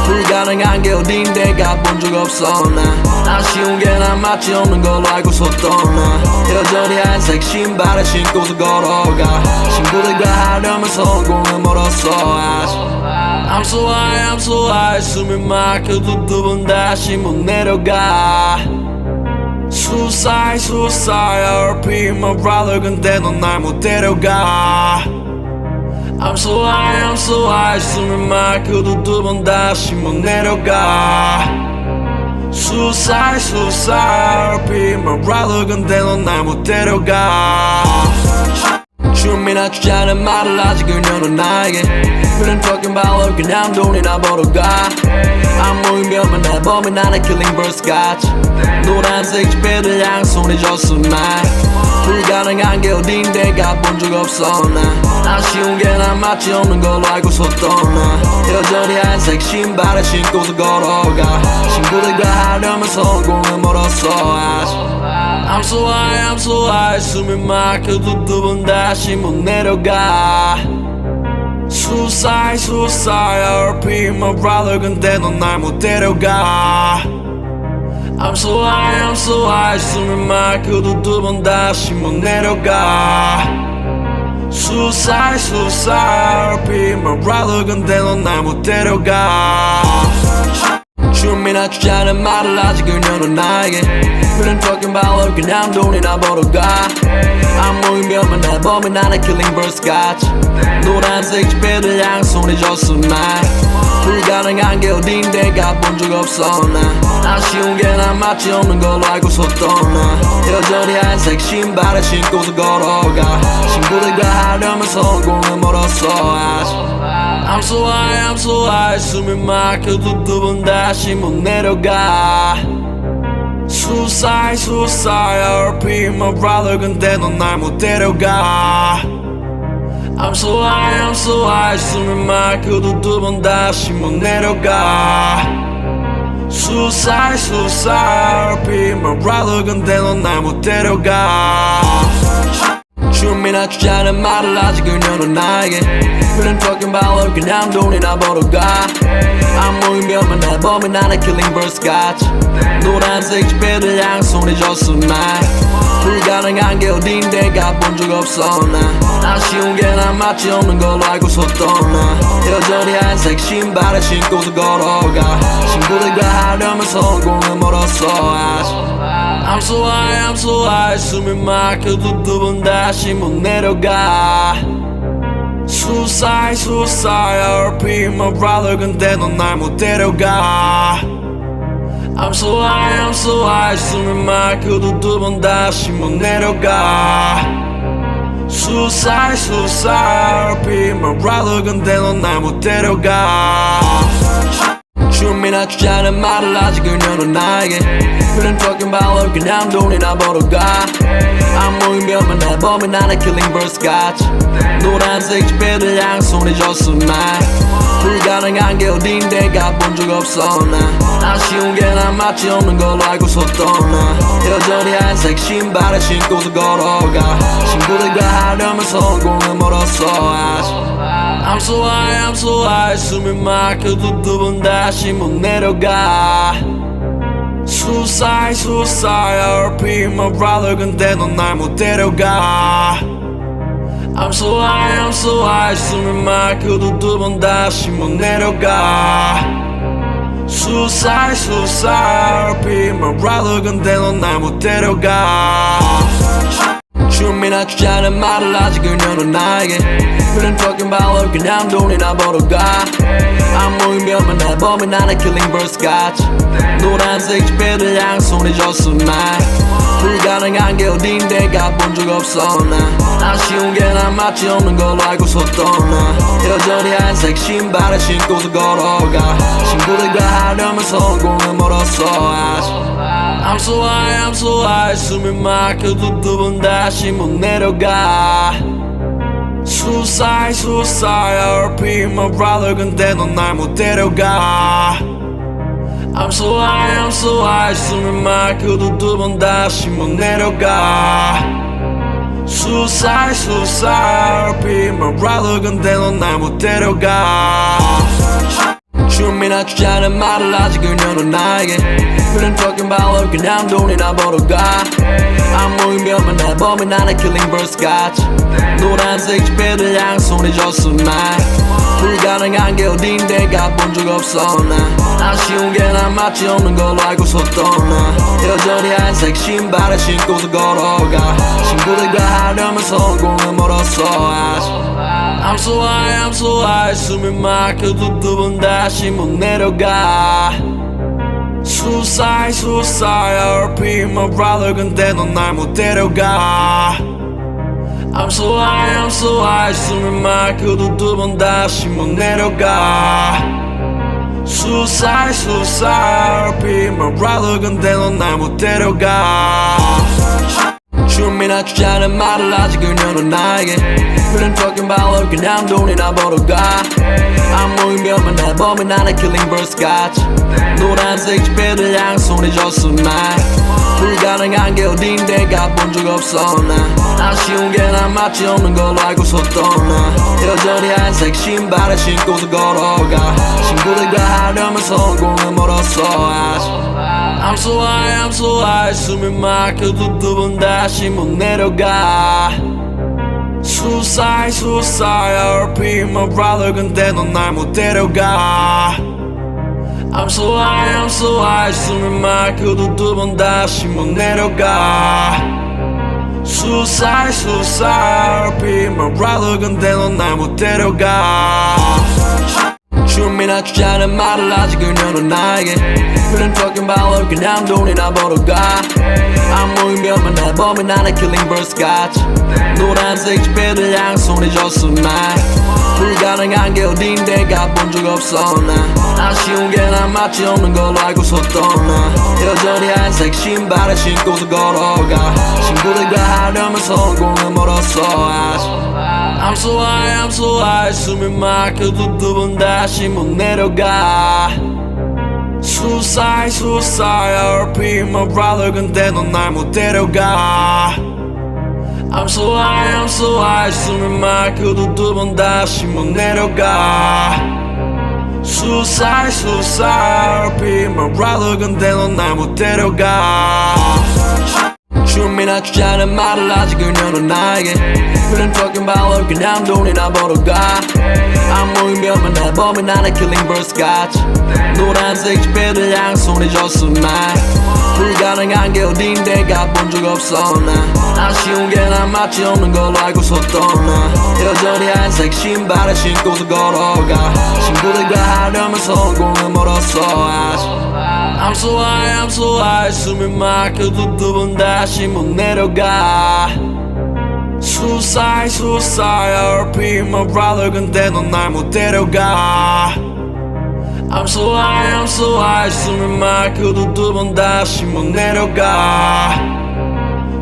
불가능한 게 어딘데 가본 적 없어 나 아쉬운 게 난 마치 없는 걸로 알고서 떠나 여전히 하얀색 신발을 신고서 걸어가 친구들과 하려면 성공은 멀었어 아직 I'm so high, I'm so high 숨이 막혀도 두 번 다시 못 내려가 Suicide, suicide RP my brother 근데 넌 날 못 데려가 I'm so high, I'm so high 숨이 막혀도 두 번 다시 못 내려가 Suicide, suicide RP my brother 근데 넌 날 못 데려가 춤이나 추자는 말을 하지 그녀는 나에게 그런 talking about 그냥 돈이나 벌어가 아무 의미 없는 내 범인 나는 killing birds 같이 노란색 지폐를 양손에 줬어 날 불가능한 게 어딘데 가본 적 없어 나 아쉬운 게 난 마치 없는 걸로 알고서 떠나 여전히 하얀색 신발을 신고서 걸어가 친구들과 하려면 성공은 멀었어 아직 I'm so high, I'm so high 숨이 막혀도 두 번 다시 못 내려가 Suicide, suicide RP my brother 근데 넌 날 못 데려가 I'm so high, I'm so high 숨이 막혀도 두 번 다시 못 내려가 Suicide, suicide RP my brother 근데 넌 날 못 데려가 춤이나 추자는 말을 하지 그녀는 나에게 그런 talking about 그냥 돈이나 벌어가 아무 의미 없는 내 범인 나는 killing birds 같이 노란색 지폐를 양손에 줬어 날 불가능한 게 어딘데 가본 적 없어 나 아쉬운 게 난 마치 없는 걸로 알고서 떠나 여전히 하얀색 신발을 신고서 걸어가 친구들과 하려면 성공은 멀었어 아직 I'm so high, I'm so high 숨이 막혀도 두 번 다시 못 내려가 Suicide, suicide RP my brother 근데 넌 날 못 데려가 I'm so high, I'm so high 숨이 막혀도 두 번 다시 못 내려가 Suicide, suicide RP my brother 근데 넌 날 못 데려가 춤이나 추자는 말을 하지 그녀는 나에게 그런 talking about 그냥 돈이나 벌어가 아무 의미 없는 내 범인 나는 killing birds 같이 노란색 지폐를 양손에 줬어 날 불가능한 게 어딘데 가본 적 없어 나 아쉬운 게 난 마치 없는 걸로 알고서 떠나 여전히 하얀색 신발을 신고서 걸어가 친구들과 하려면 성공은 멀었어 아직 I'm so high, I'm so high 숨이 막혀도 두 번 다시 못 내려가 Suicide, suicide RP my brother 근데 넌 날 못 데려가 I'm so high, I'm so high 숨이 막혀도 두 번 다시 못 내려가 Suicide, suicide RP my brother 근데 넌 날 못 데려가 춤이나 추자는 말을 하지 그녀는 나에게 그런 talking about 그냥 돈이나 벌어가 아무 의미 없는 내 범인 나는 killing birds 같이 노란색 지폐를 양손에 줬어 날 불가능한 게 어딘데 가본 적 없어 나 아쉬운 게 난 마치 없는 걸로 알고서 떠나 여전히 하얀색 신발을 신고서 걸어가 친구들과 하려면 성공은 멀었어 아직 I'm so high, I'm so high 숨이 막혀도 두 번 다시 못 내려가 Suicide, suicide RP my brother 근데 넌 날 못 데려가 I'm so high, I'm so high 숨이 막혀도 두 번 다시 못 내려가 Suicide, suicide RP my brother 근데 넌 날 못 데려가 춤이나 추자는 말을 하지 그녀는 나에게 그런 talking about 그냥 돈이나 벌어가 아무 의미 없는 내 범인 나는 killing birds 같이 노란색 지폐를 양손에 줬어 날 불가능한 게 어딘데 가본 적 없어 나 아쉬운 게 난 마치 없는 걸로 알고서 떠나 여전히 하얀색 신발을 신고서 걸어가 친구들과 하려면 성공은 멀었어 아직 I'm so high, I'm so high 숨이 막혀도 두 번 다시 못 내려가 Suicide, suicide RP my brother 근데 넌 날 못 데려가 I'm so high, I'm so high. 숨을 막혀도 두 번 다시 못 내려가. Suicide, suicide. Be my brother. 근데 넌 날 못 데려가. 춤이나 추자는 말을 아직 그녀는 나에게. 그런 talking about 그냥 돈이나 벌어가. 아무 의미 없는 내 범인 나는 killing birds 같이. 노란색 지폐들 양손에 줬어 날. 불가능한 게 어딘데 가본 적 없어 나. 아쉬운 게 난 맞지 없는 걸로 알고서 떠나. 여전히 한색 신발을 신고서 걸어가. 친구들과 하려면 성공은 멀었어 아직. I'm so high, I'm so high. 숨이 막혀도 두 번 다시 못 내려가. Suicide, suicide. RP my brother. 근데 넌 날 못 데려가. I'm so high, I'm so high. 숨이 막혀도 두 번 다시 못 내려가. Suicide, suicide. RP my brother. 근데 넌 날 못 데려가. 춤이나 추자는 말을 아직 그녀는 나에게. 그런 talking about 그냥 돈이나 벌어가. 아무 의미 없는 내 범인 나는 killing birds 같이. 노란색 지폐들 양손에 줬어 날. 불가능한 게 어딘데 가본 적 없어 나. 아쉬운 게 난 맞지 없는 걸로 알고서 떠나. 여전히 한색 신발을 신고서 걸어가. 친구들과 하려면 성공은 멀었어 아직. I'm so high, I'm so high. 숨이 막혀도 두 번 다시 못 내려가. Suicide, suicide. RP my brother. 근데 넌 날 못 데려가. I'm so high, I'm so high. 숨이 막혀도 두 번 다시 못 내려가. Suicide, suicide. RP my brother. 근데 넌 날 못 데려가. 춤이나 추자는 말을 아직 그녀는 나에게. 그런 talking about 그냥 돈이나 벌어가. 아무 의미 없는 내 범인 나는 killing birds 같이. 노란색 지폐들 양손에 줬어 날. 불가능한 게 어딘데 가본 적 없어 나. 아쉬운 게 난 맞지 없는 걸로 알고서 떠나. 여전히 한색 신발을 신고서 걸어가. 친구들과 하려면 성공은 멀었어 아직. I'm so high, I'm so high. 숨이 막혀도 두 번 다시 못 내려가. Suicide, suicide. RP my brother. 근데 넌 날 못 데려가. I'm so high, I'm so high. 숨이 막혀도 두 번 다시 못 내려가. Suicide, suicide. RP my brother. 근데 넌 날 못 데려가. 춤이나 추자는 말을 아직 그녀는 나에게. 그런 talking about 그냥 돈이나 벌어가. 아무 의미 없는 내 범인 나는 killing birds 같이. 노란색 지폐들 양손에 줬어 날. 불가능한 게 어딘데 가본 적 없어 나. 아쉬운 게 난 맞지 없는 걸로 알고서 떠나. 여전히 한색 신발을 신고서 걸어가. 친구들과 하려면 성공은 멀었어 아직. I'm so high, I'm so high. 숨이 막혀도 두 번 다시 못 내려가. Suicide, suicide. RP my brother. 근데 넌 날 못 데려가. I'm so high, I'm so high. 숨이 막혀도 두 번 다시 못 내려가.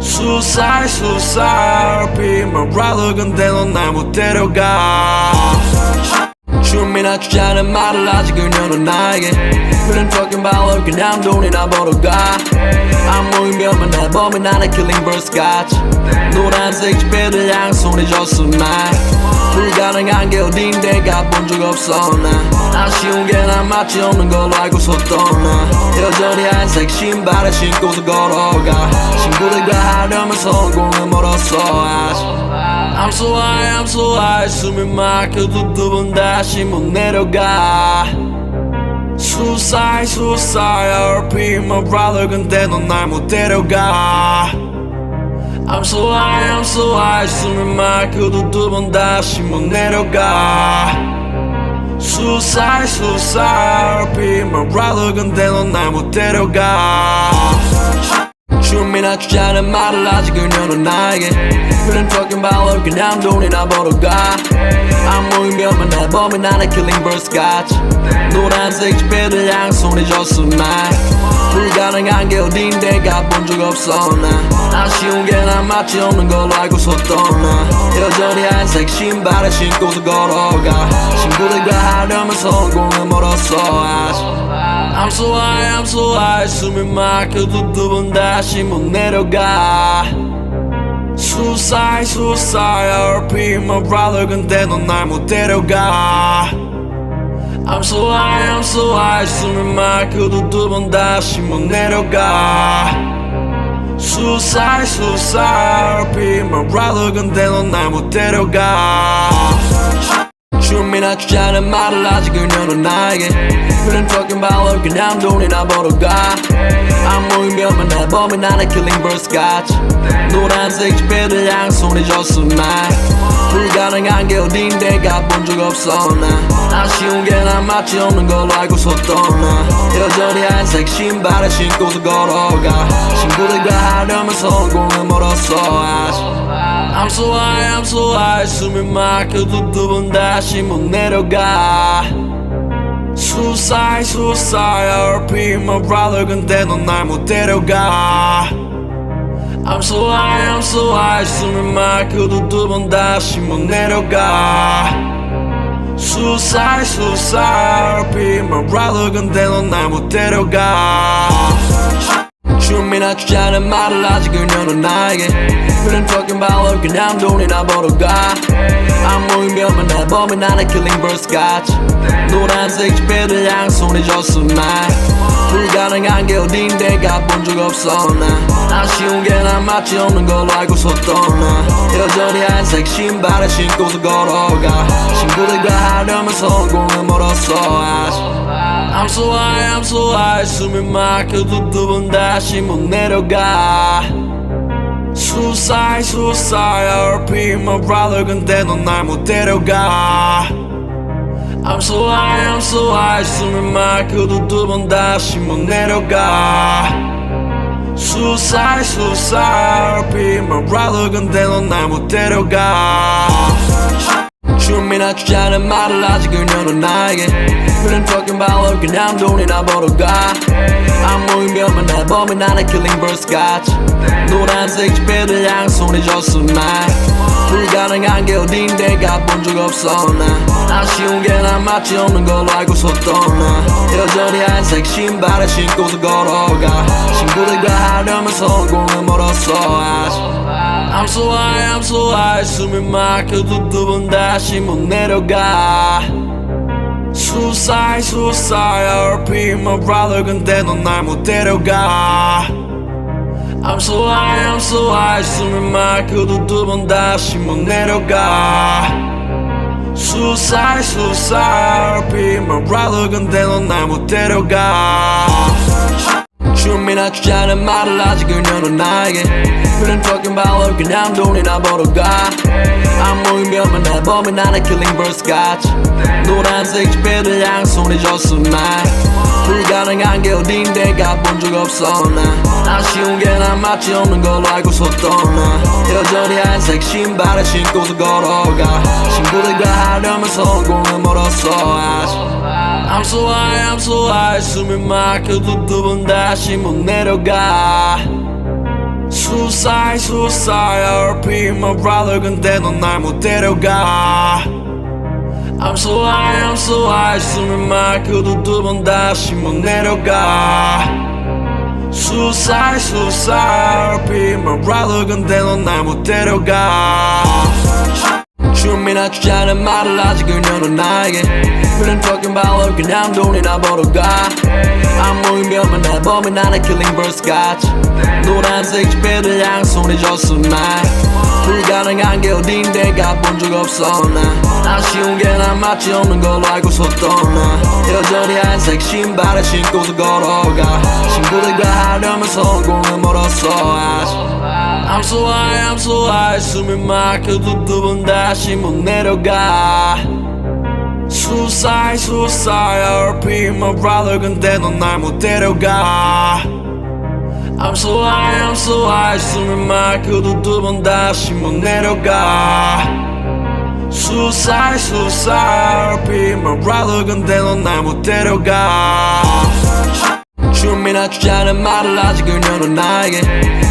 Suicide, suicide. RP my brother. 근데 넌 날 못 데려가. 춤이나 추자는 말을 아직 그녀는 나에게. 그런 talking about 그냥 돈이나 벌어가. 아무 의미 없는 내 범인 나는 killing birds 같이. 노란색 지폐들 양손에 줬어 날. 불가능한 게 어딘데 가본 적 없어 나. 아쉬운 게 난 맞지 없는 걸로 알고서 떠나. 여전히 한색 신발을 신고서 걸어가. 친구들과 하려면 성공은 멀었어 아직. I'm so high, I'm so high. 숨이 막혀도 두 번 다시 못 내려가. Suicide, suicide. RP my brother. 근데 넌 날 못 데려가. I'm so high, I'm so high. 숨이 막혀도 두 번 다시 못 내려가. Suicide, suicide. RP my brother. 근데 넌 날 못 데려가. 춤이나 추자는 말을 아직 그녀는 나에게. 그런 talking about 그냥 돈이나 벌어가. 아무 의미 없는 내 범인 나는 killing birds 같이. 노란색 지폐들 양손에 줬어 날. 불가능한 게 어딘데 가본 적 없어 나. 아쉬운 게 난 맞지 없는 걸로 알고서 떠나. 여전히 한색 신발을 신고서 걸어가. 친구들과 하려면 성공은 멀었어 아직. I'm so high, I'm so high. 숨이 막혀도 두 번 다시 못 내려가. Suicide, suicide. RP my brother. 근데 넌 날 못 데려가. I'm so high, I'm so high. 숨이 막혀도 두 번 다시 못 내려가. Suicide, suicide. RP my brother. 근데 넌 날 못 데려가. 춤이나 추자는 말을 아직 그녀는 나에게 그런 talking about 그냥 돈이나 벌어가 아무이면 내 범이 나는 killing birds 같이 노란색 지폐들 양손에 줬어 날 불가능한 게 어딘데 가본 적 없어 나 아쉬운 게 난 마치 없는 걸로 알고서 떠나 여전히 한색 신발을 신고서 걸어가 친구들과 하려면 성공을 멀었어 아직 I'm so high, I'm so high. 숨이 막혀도 두 번 다시 못 내려가. Suicide, suicide. RP my brother. 근데 넌 날 못 데려가. I'm so high, I'm so high. 숨이 막혀도 두 번 다시 못 내려가. Suicide, suicide. RP my brother. 근데 넌 날 못 데려가. 춤이나 추자는 말을 아직 그녀는 나에게 그런 talking about 그냥 돈이나 벌어가 아무이면 내 범이 나는 killing birds 같이 노란색 지폐들 양손에 줬어 날 불가능한 게 어딘데 가본 적 없어 나 아쉬운 게 난 마치 없는 걸로 알고서 떠나 여전히 한색 신발을 신고서 걸어가 친구들과 하려면 성공을 멀었어 아직 I'm so high, I'm so high. 숨이 막혀도 두 번 다시 못 내려가. Suicide, suicide. RP my brother. 근데 넌 날 못 데려가. I'm so high, I'm so high. 숨이 막혀도 두 번 다시 못 내려가. Suicide, suicide. RP my brother. 근데 넌 날 못 데려가. 춤이나 추자는 말을 아직 그녀는 나에게 그런 talking about 그냥 돈이나 벌어가 아무이면 내 범이 나는 killing birds 같이 노란색 지폐들 양손에 줬어 날 불가능한 게 어딘데 가본 적 없어 나 아쉬운 게 난 마치 없는 걸로 알고서 떠나 여전히 한색 신발을 신고서 걸어가 친구들과 하려면 성공을 멀었어 아직 I'm so high, I'm so high. 숨이 막혀도 두 번 다시 못 내려가. Suicide, suicide. RP my brother. 근데 넌 날 못 데려가. I'm so high, I'm so high. 숨이 막혀도 두 번 다시 못 내려가. Suicide, suicide. RP my brother. 근데 넌 날 못 데려가. 춤이나 추자는 말을 아직 그녀는 나에게 그런 talking about 그냥 돈이나 벌어가 아무이면 내 범이 나는 killing birds 같이 노란색 지폐들 양손에 줬어 날 불가능한 게 어딘데 가본 적 없어 나 아쉬운 게 난 마치 없는 걸로 알고서 떠나 여전히 한색 신발을 신고서 걸어가 친구들과 하려면 성공을 멀었어 아직 I'm so high, I'm so high. 숨이 막혀도 두 번 다시 못 내려가. Suicide, suicide. RP my brother. 근데 넌 날 못 데려가. I'm so high, I'm so high. 숨이 막혀도 두 번 다시 못 내려가. Suicide, suicide. RP my brother. 근데 넌 날 못 데려가. 춤이나 추자는 말을 아직 그녀는 나에게 그런 talking about 그냥 돈이나 벌어가 아무이면 내 범이 나는 killing birds 같이 노란색 지폐들 양손에 줬어 날 불가능한 게 어딘데 가본 적 없어 나 아쉬운 게 난 마치 없는 걸로 알고서 떠나 여전히 한색 신발을 신고서 걸어가 친구들과 하려면 성공을 멀었어 아직 I'm so high, I'm so high. 숨이 막혀도 두 번 다시 못 내려가. Suicide, suicide. RP my brother. 근데 넌 날 못 데려가. I'm so high, I'm so high. 숨이 막혀도 두 번 다시 못 내려가. Suicide, suicide. RP my brother. 근데 넌 날 못 데려가. 춤이나 추자는 말을 하지 그녀는 나에게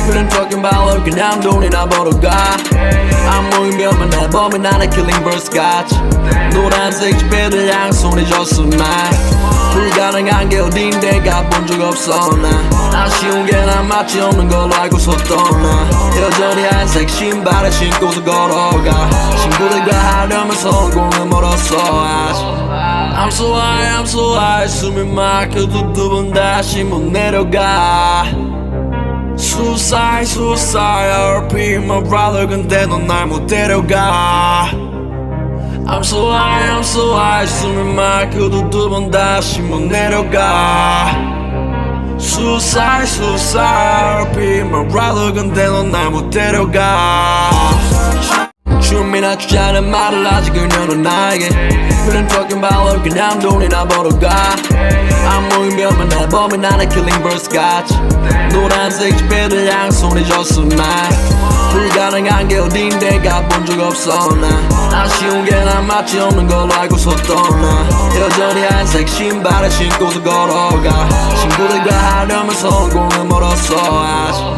그런 fucking 발로 그냥 돈이나 벌어가 아무 의미 없는 내 범인 나는 killing birds 같이 노란색 지폐를 양손에 줬어 날 불가능한 게 어딘데 가본 적 없어 나 아쉬운 게 난 마치 없는 걸로 알고서 떠나 여전히 하얀색 신발을 신고서 걸어가 친구들과 하려면 성공은 멀었어 아직 I'm so high, I'm so high 숨이 막혀도 두 번 다시 못 내려가 Suicide, suicide RP my brother 근데 넌 날 못 데려가 I'm so high, I'm so high 숨이 막혀도 두 번 다시 못 내려가 Suicide, suicide RP my brother 근데 넌 날 못 데려가 춤이나 추자는 말을 하지 그녀는 나에게 그런 fucking 발로 그냥 돈이나 벌어가 아무 의미 없는 내 범인 나는 killing birds 같이 노란색 지폐를 양손에 줬어 날 불가능한 게 어딘데 가본 적 없어 나 아쉬운 게 난 마치 없는 걸로 알고서 떠나 여전히 하얀색 신발을 신고서 걸어가 친구들과 하려면 성공은 멀었어 아직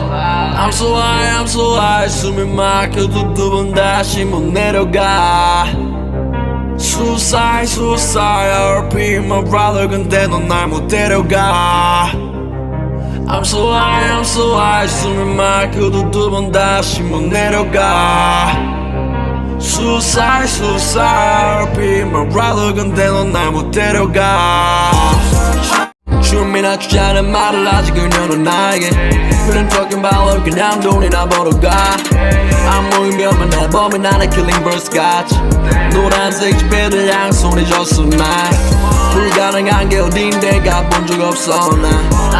I'm so high, I'm so high 숨이 막혀도 두 번 다시 못 내려가 Suicide, suicide RP my brother 근데 넌 날 못 데려가 I'm so high, I'm so high 숨이 막혀도 두 번 다시 못 내려가 Suicide, suicide RP my brother 근데 넌 날 못 데려가 춤이나 추자는 말을 하지 그녀는 나에게 그런 fucking 발로 그냥 돈이나 벌어가 아무 의미 없는 내 범인 나는 killing birds 같이 노란색 지폐를 양손에 줬어 날 불가능한 게 어딘데 가본 적 없어 나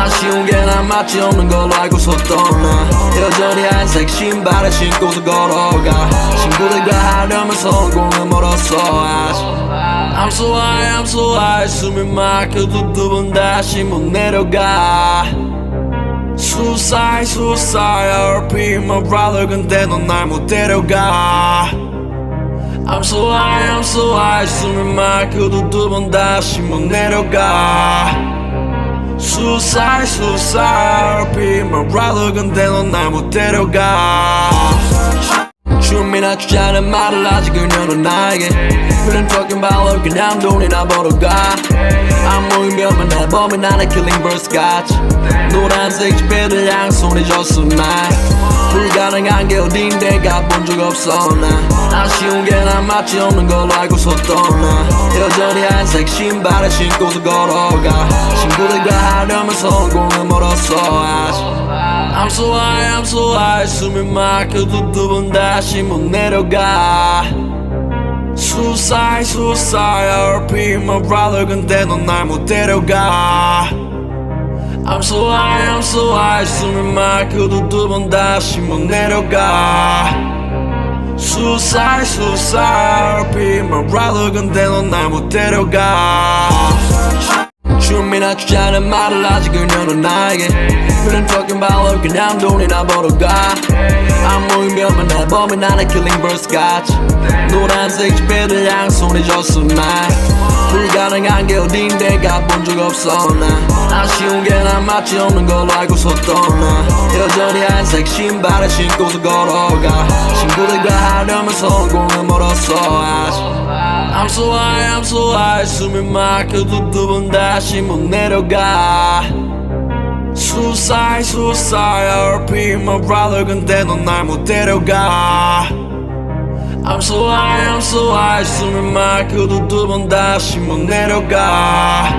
아쉬운 게 난 마치 없는 걸로 알고서 떠나 여전히 하얀색 신발을 신고서 걸어가 친구들과 하려면 성공은 멀었어 아직 I'm so high, I'm so high 숨이 막혀도 두 번 다시 못 내려가 Suicide, suicide RP my brother 근데 넌 날 못 데려가 I'm so high, I'm so high 숨이 막혀도 두 번 다시 못 내려가 Suicide, suicide RP my brother 근데 넌 날 못 데려가 춤이나 추자는 말을 하지 그녀는 나에게 그런 fucking 발로 그냥 돈이나 벌어가 아무 의미 없는 내 범인 나는 killing birds 같이 노란색 지폐를 양손에 줬어 날 불가능한 게 어딘데 가본 적 없어 나 아쉬운 게 난 마치 없는 걸로 알고서 떠나 여전히 하얀색 신발을 신고서 걸어가 친구들과 하려면 성공은 멀었어 아직 I'm so high, I'm so high 숨이 막혀도 두 번 다시 못 내려가 Suicide, suicide RP my brother 근데 넌 날 못 데려가 I'm so high, I'm so high 숨이 막혀도 두 번 다시 못 내려가 Suicide, suicide RP my brother 근데 넌 날 못 데려가 춤이나 추자는 말을 하지 그녀는 나에게 그런 fucking 발로 그냥 돈이나 벌어가 아무 의미 없는 내 범인 나는 killing birds 같이 노란색 지폐를 양손에 줬어 날 불가능한 게 어딘데 가본 적 없어 나 아쉬운 게 난 마치 없는 걸로 알고서 떠나 여전히 하얀색 신발을 신고서 걸어가 친구들과 하려면 성공은 멀었어 아직 I'm so high, I'm so high 숨이 막혀도 두 번 다시 못 내려가 Suicide, suicide RP my brother 근데 넌 날 못 데려가 I'm so high, I'm so high 숨이 막혀도 두 번 다시 못 내려가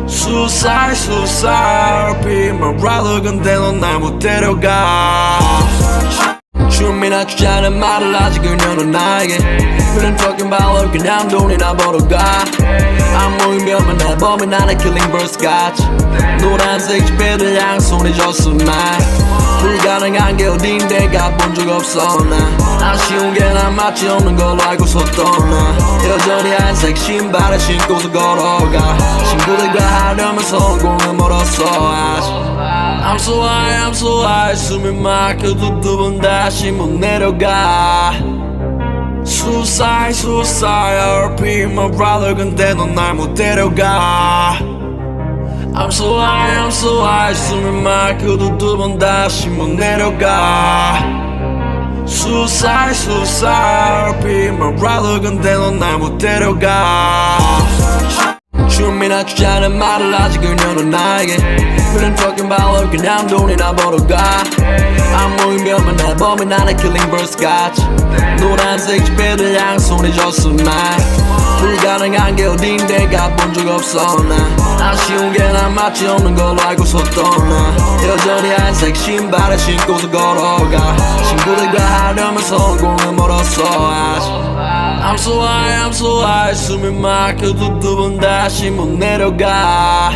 Suicide, suicide RP my brother 근데 넌 날 못 데려가 춤이나 추자는 말을 하지 그녀는 나에게 그런 fucking 발로 그냥 돈이나 벌어가 아무 의미 없는 내 범인 나는 killing birds 같이 노란색 지폐를 양손에 줬어 날 불가능한 게 어딘데 가본 적 없어 나 아쉬운 게 난 마치 없는 걸로 알고서 떠나 여전히 하얀색 신발을 신고서 걸어가 친구들과 하려면 성공은 멀었어 아직 I'm so high, I'm so high 숨이 막혀도 두 번 다시 못 내려가 Suicide, suicide RP my brother 근데 넌 날 못 데려가 I'm so high 숨을 막혀도 두 번 다시 못 내려가 Suicide be my brother 근데 넌 날 못 데려가 춤이나 추자는 말을 아직 그녀는 나에게 그런 talking about 그냥 돈이나 벌어가 아무이면 내 범인 나는 killing birds 같이 노란색 지폐들 양손에 줬어 날 불가능한 게 어딘데 가본 적 없어 나 아쉬운 게 난 맞지 않는 걸로 알고서 떠나 여전히 한색 신발을 신고서 걸어가 친구들과 하려면 성공은 멀었어 아직 I'm so high 숨이 막혀도 두 번 다시 못 내려가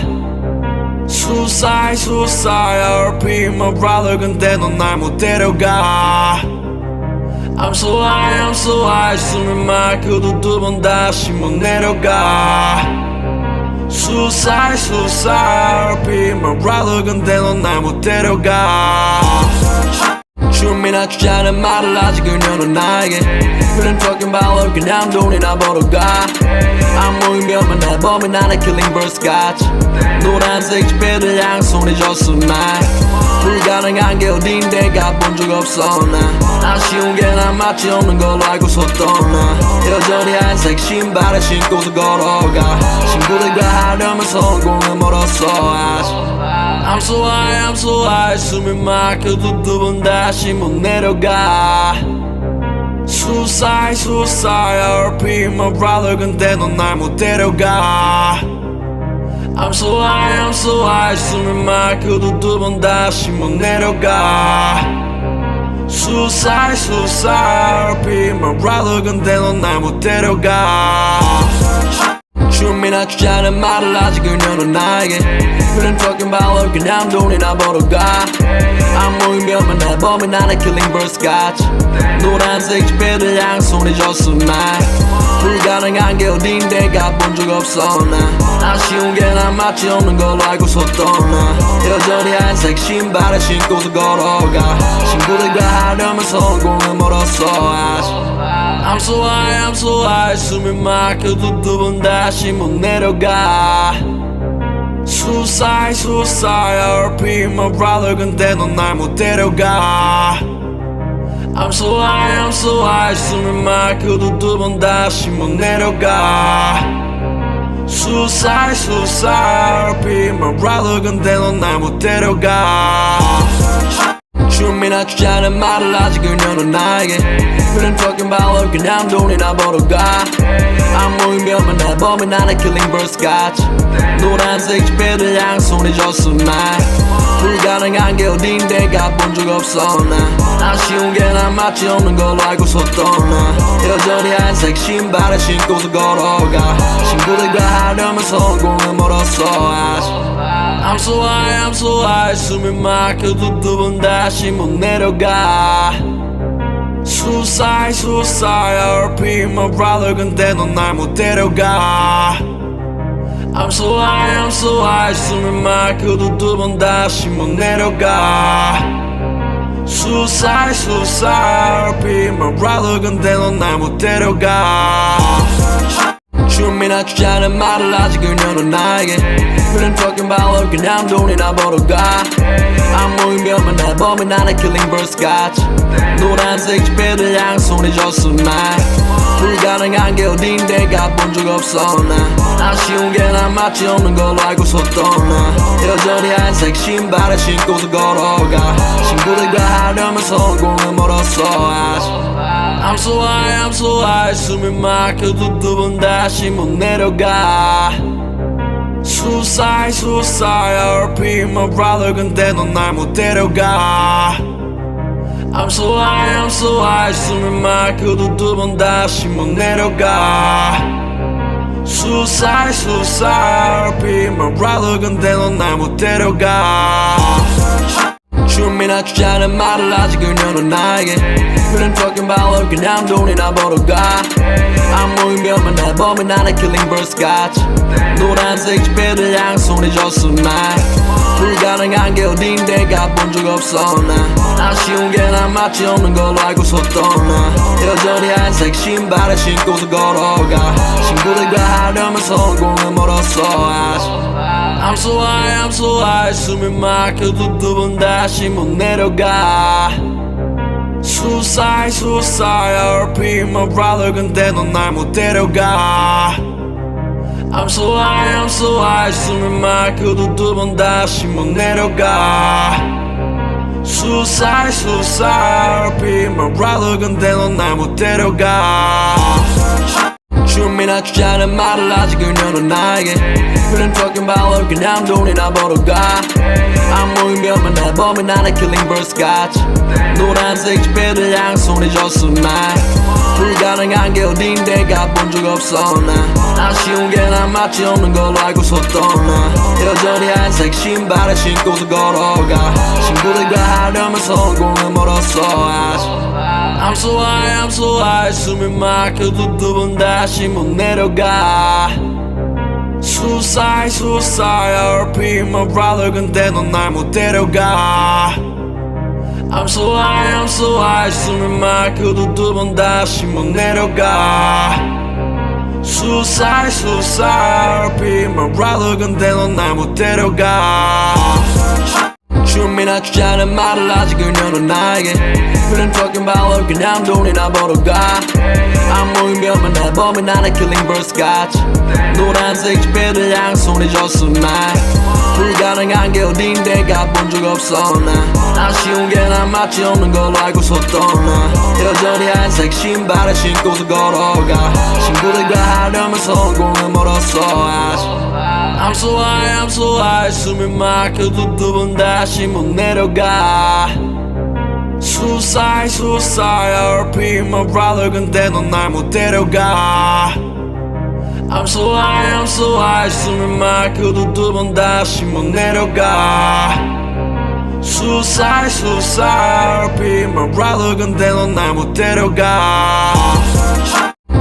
Suicide RP my brother 근데 넌 날 못 데려가 I'm so high 숨이 막혀도 두 번 다시 못 내려가 Suicide RP my brother 근데 넌 날 못 데려가 춤이나 추자는 말을 아직 그녀는 나에게 그런 talking about 그냥 돈이나 벌어가 아무이면 내 범인 나는 killing birds 같이 노란색 지폐들 양손에 줬어 날 불가능한 게 어딘데 가본 적 없어 나 아쉬운 게 난 맞지 않는 걸로 알고서 떠나 여전히 한색 신발을 신고서 걸어가 친구들과 하려면 성공은 멀었어 아직 I'm so high 숨이 막혀도 두 번 다시 못 내려가 Suicide RP my brother 근데 넌 날 못 데려가 I'm so high 숨이 막혀도 두 번 다시 못 내려가 Suicide RP my brother 근데 넌 날 못 데려가 춤이나 추자는 말을 아직 그녀는 나에게 그런 talking about 그냥 돈이나 벌어가 아무이면 내 범인 나는 killing birds 같이 노란색 지폐들 양손에 줬어 날 불가능한 게 어딘데 가본 적 없어 나 아쉬운 게 난 맞지 않는 걸로 알고서 떠나 여전히 한색 신발을 신고서 걸어가 친구들과 하려면 성공은 멀었어 아직 I'm so high 숨이 막혀도 두 번 다시 못 내려가 Suicide RP my brother 근데 넌 날 못 데려가 I'm so high 숨이 막혀도 두 번 다시 못 내려가 Suicide RP my brother 근데 넌 날 못 데려가 춤이나 추자는 말을 아직 그녀는 나에게 그런 talking about 그냥 돈이나 벌어가 아무이면 내 범인 나는 killing birds 같이 노란색 지폐들 양손에 줬어 날 불가능한 게 어딘데 가본 적 없어 나 아쉬운 게 난 맞지 않는 걸로 알고서 떠나 여전히 한색 신발을 신고서 걸어가 친구들과 하려면 성공은 멀었어 아직 I'm so high 숨이 막혀도 두 번 다시 못 내려가 Suicide RP my brother 근데 넌 날 못 데려가 I'm so high 숨이 막혀도 두 번 다시 못 내려가 Suicide RP my brother 근데 넌 날 못 데려가 춤이나 추자는 말을 아직 그녀는 나에게 그런 talking about 그냥 돈이나 벌어가 아무이면 내 범인 나는 killing birds 같이 노란색 지폐들 양손에 줬어 날 불가능한 게 어딘데 가본 적 없어 나 아쉬운 게 난 맞지 않는 걸로 알고서 떠나 여전히 한색 신발을 신고서 걸어가 친구들과 하려면 성공은 멀었어 아직 I'm so high 숨이 막혀도 두 번 다시 못 내려가 Suicide RP my brother 근데 넌 날 못 데려가 I'm so high 숨이 막혀도 두 번 다시 못 내려가 Suicide RP my brother 근데 넌 날 못 데려가 춤이나 추자는 말을 아직 그녀는 나에게 그런 talking about 그냥 돈이나 벌어가 아무이면 내 범인 나는 killing birds 같이 노란색 지폐들 양손에 줬어 날 불가능한 게 어딘데 가본 적 없어 나 아쉬운 게 난 맞지 없는 걸로 알고서 떠나 여전히 한색 신발을 신고서 걸어가 친구들과 하려면 성공은 멀었어 아직 I'm so high, I'm so high 숨이 막혀도 두 번 다시 못 내려가 Suicide, suicide RP my brother 근데 넌 날 못 데려가 I'm so high, I'm so high 숨이 막혀도 두 번 다시 못 내려가 Suicide, suicide RP my brother 근데 넌 날 못 데려가 춤이나 추자는 말을 아직 그녀는 나에게 그런 talking about 그냥 돈이나 벌어가 아무이면 맨날 범인 안에 killing birds 같이 노란색 지폐들 양손에 줬어 날 불가능한 게 어딘데 가본 적 없어 난 아쉬운 게 난 맞지 없는 걸로 알고서 떠나 여전히 한색 신발을 신고서 걸어가 친구들과 하려면 성공은 멀었어 아직 I'm so high, I'm so high 숨이 막혀도 두 번 다시 못 내려가 Suicide, suicide RP my brother 근데 넌 날 못 데려가 I'm so high, I'm so high 숨이 막혀도 두 번 다시 못 내려가 Suicide, suicide RP my brother 근데 넌 날 못 데려가 춤이나 추자는 말을 아직 그녀는 나에게 그런 talking about 그냥 돈이나 벌어가 아무이면 맨날 범인 안에 killing birds 같이 노란색 지폐들 양손에 줬어 날 불가능한 게 어딘데 가본 적 없어 난 아쉬운 게 난 맞지 없는 걸로 알고서 떠나 여전히 한색 신발을 신고서 걸어가 친구들과 하려면 성공은 멀었어 아직 I'm so high, I'm so high 숨이 막혀도 두 번 다시 못 내려가 Suicide, suicide RP my brother 근데 넌 날 못 데려가 I'm so high, I'm so high 숨이 막혀도 두 번 다시 못 내려가 Suicide, suicide RP my brother 근데 넌 날 못 데려가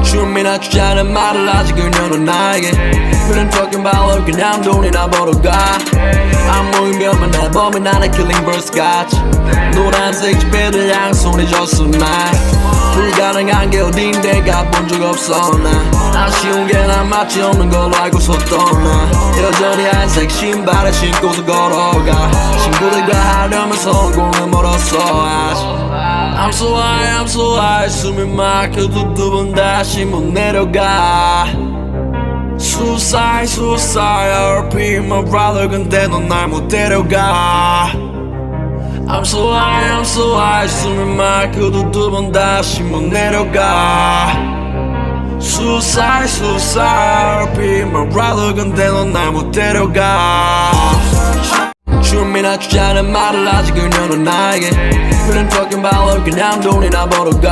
춤이나 추자는 말을 아직 그녀는 나에게 그런 talking about 그냥 돈이나 벌어가 아무이면 맨날 범인 안에 killing birds 같이 노란색 지폐들 양손에 줬어 날 불가능한 게 어딘데 가본 적 없어 난 아쉬운 게 난 맞지 없는 걸로 알고서 떠나 여전히 한색 신발을 신고서 걸어가 친구들과 하려면 성공은 멀었어 아직 I'm so high, I'm so high 숨이 막혀도 두 번 다시 못 내려가 Suicide, suicide RP my brother 근데 넌 날 못 데려가 I'm so high, I'm so high 숨이 막혀도 두 번 다시 못 내려가 Suicide, suicide RP my brother 근데 넌 날 못 데려가 춤이나 추자는 말을 아직 그녀는 나에게 그런 talking about 그냥 돈이나 벌어가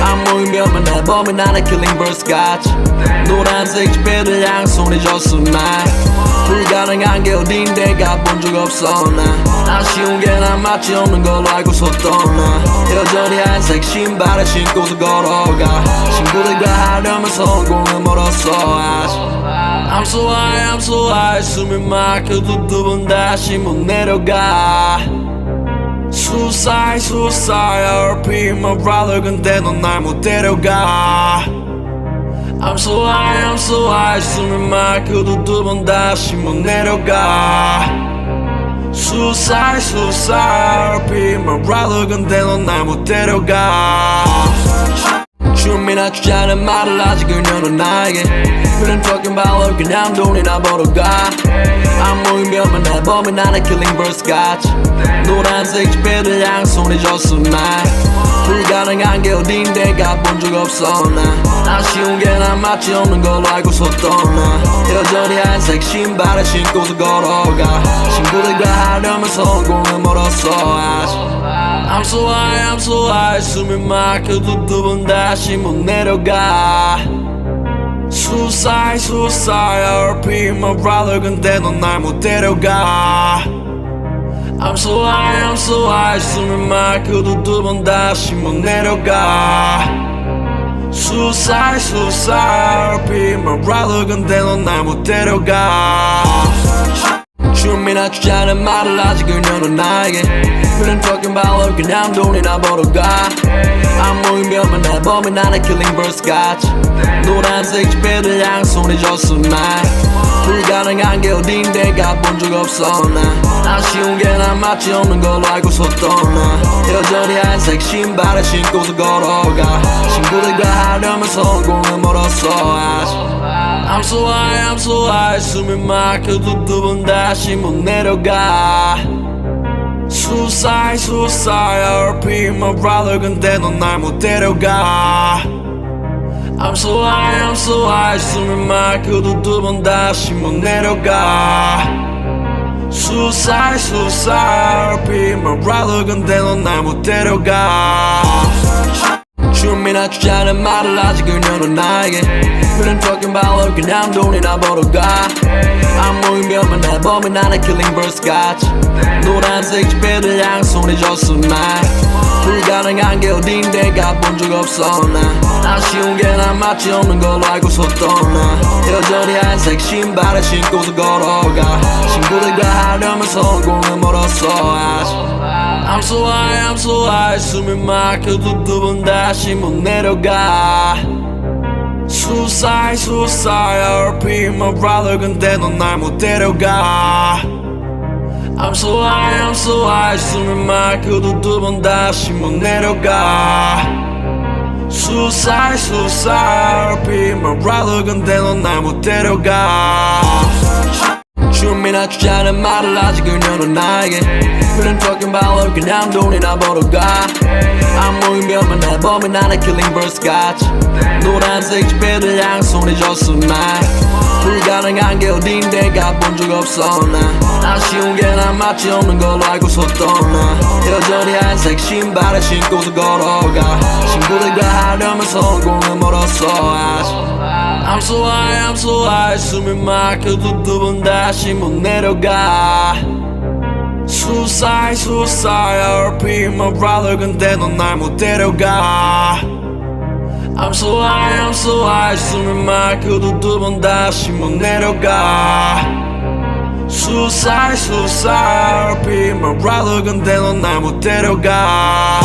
아무이면 맨날 범인 안에 killing birds 같이 노란색 지폐들 양손에 줬어 날 불가능한 게 어딘데 가본 적 없어 난 아쉬운 게 난 맞지 없는 걸로 알고서 떠나 여전히 한색 신발을 신고서 걸어가 친구들과 하려면 성공은 멀었어 아직 I'm so high, I'm so high 숨이 막혀도 두 번 다시 못 내려가 Suicide, suicide RP my brother 근데 넌 날 못 데려가 I'm so high, I'm so high 숨이 막혀도 두 번 다시 못 내려가 Suicide, suicide RP my brother 근데 넌 날 못 데려가 춤이나 추자는 말을 아직 그녀는 나에게 그런 talking about 그냥 돈이나 벌어가 아무이면 맨날 범인 안에 killing birds 같이 노란색 지폐들 양손에 줬어 날 불가능한 게 어딘데 가본 적 없어 난 아쉬운 게 난 맞지 없는 걸로 알고서 떠나 여전히 한색 신발을 신고서 걸어가 친구들과 하려면 성공은 멀었어 아직 I'm so high, I'm so high 숨이 막혀도 두 번 다시 못 내려가 Suicide, suicide RP my brother 근데 넌 날 못 데려가 I'm so high, I'm so high 숨이 막혀도 두 번 다시 못 내려가 Suicide, suicide RP my brother 근데 넌 날 못 데려가 춤이나 추자는 말을 하지 그녀는 나에게 그런 talking about 그냥 돈이나 벌어가 아무 의미 없는 내 범인 나는 killing birds 같이 노란색 지폐를 양손에 줬어 날 불가능한 게 어딘데 가본 적 없어 난 아쉬운 게 난 마치 없는 걸로 알고서 떠나 여전히 하얀색 신발을 신고서 걸어가 친구들과 하려면 성공은 멀었어 아직 I'm so high, I'm so high 숨이 막혀도 두 번 다시 못 내려가 Suicide, suicide I repeat my brother 근데 넌 날 못 데려가 I'm so high, I'm so high 숨이 막혀도 두 번 다시 못 내려가 Suicide, suicide I repeat my brother 근데 넌 날 못 데려가 춤이나 추자는 말을 하지 그녀는 나에게 그런 talking about 그냥 돈이나 벌어가 아무 의미 없는 내 범인 나는 killing birds 같이 노란색 지폐를 양손에 줬어 날 불가능한 게 어딘데 가본 적 없어 난 아쉬운 게 난 마치 없는 걸로 알고서 떠나 여전히 하얀색 신발을 신고서 걸어가 친구들과 하려면 성공은 멀었어 아직 I'm so high, I'm so high 숨이 막혀도 두 번 다시 못 내려가 Suicide, suicide I repeat my brother 근데 넌 날 못 데려가 I'm so high, I'm so high 숨이 막혀도 두 번 다시 못 내려가 Suicide, suicide I repeat my brother 근데 넌 날 못 데려가 춤이나 추자는 말을 하지 그녀는 나에게 그런 talking about 그냥 돈이나 벌어가 아무 의미 없는 내 범인 나는 killing birds 같이 노란색 지폐를 양손에 줬어 날 불가능한 게 어딘데 가본 적 없어 난 아쉬운 게 난 마치 없는 걸로 알고서 떠나 여전히 하얀색 신발을 신고서 걸어가 친구들과 하려면 성공은 멀었어 아직 I'm so high, I'm so high 숨이 막혀도 두 번 다시 못 내려가 Suicide, suicide I repeat my brother 근데 넌 날 못 데려가 I'm so high, I'm so high 숨이 막혀도 두 번 다시 못 내려가 Suicide, suicide I repeat my brother 근데 넌 날 못 데려가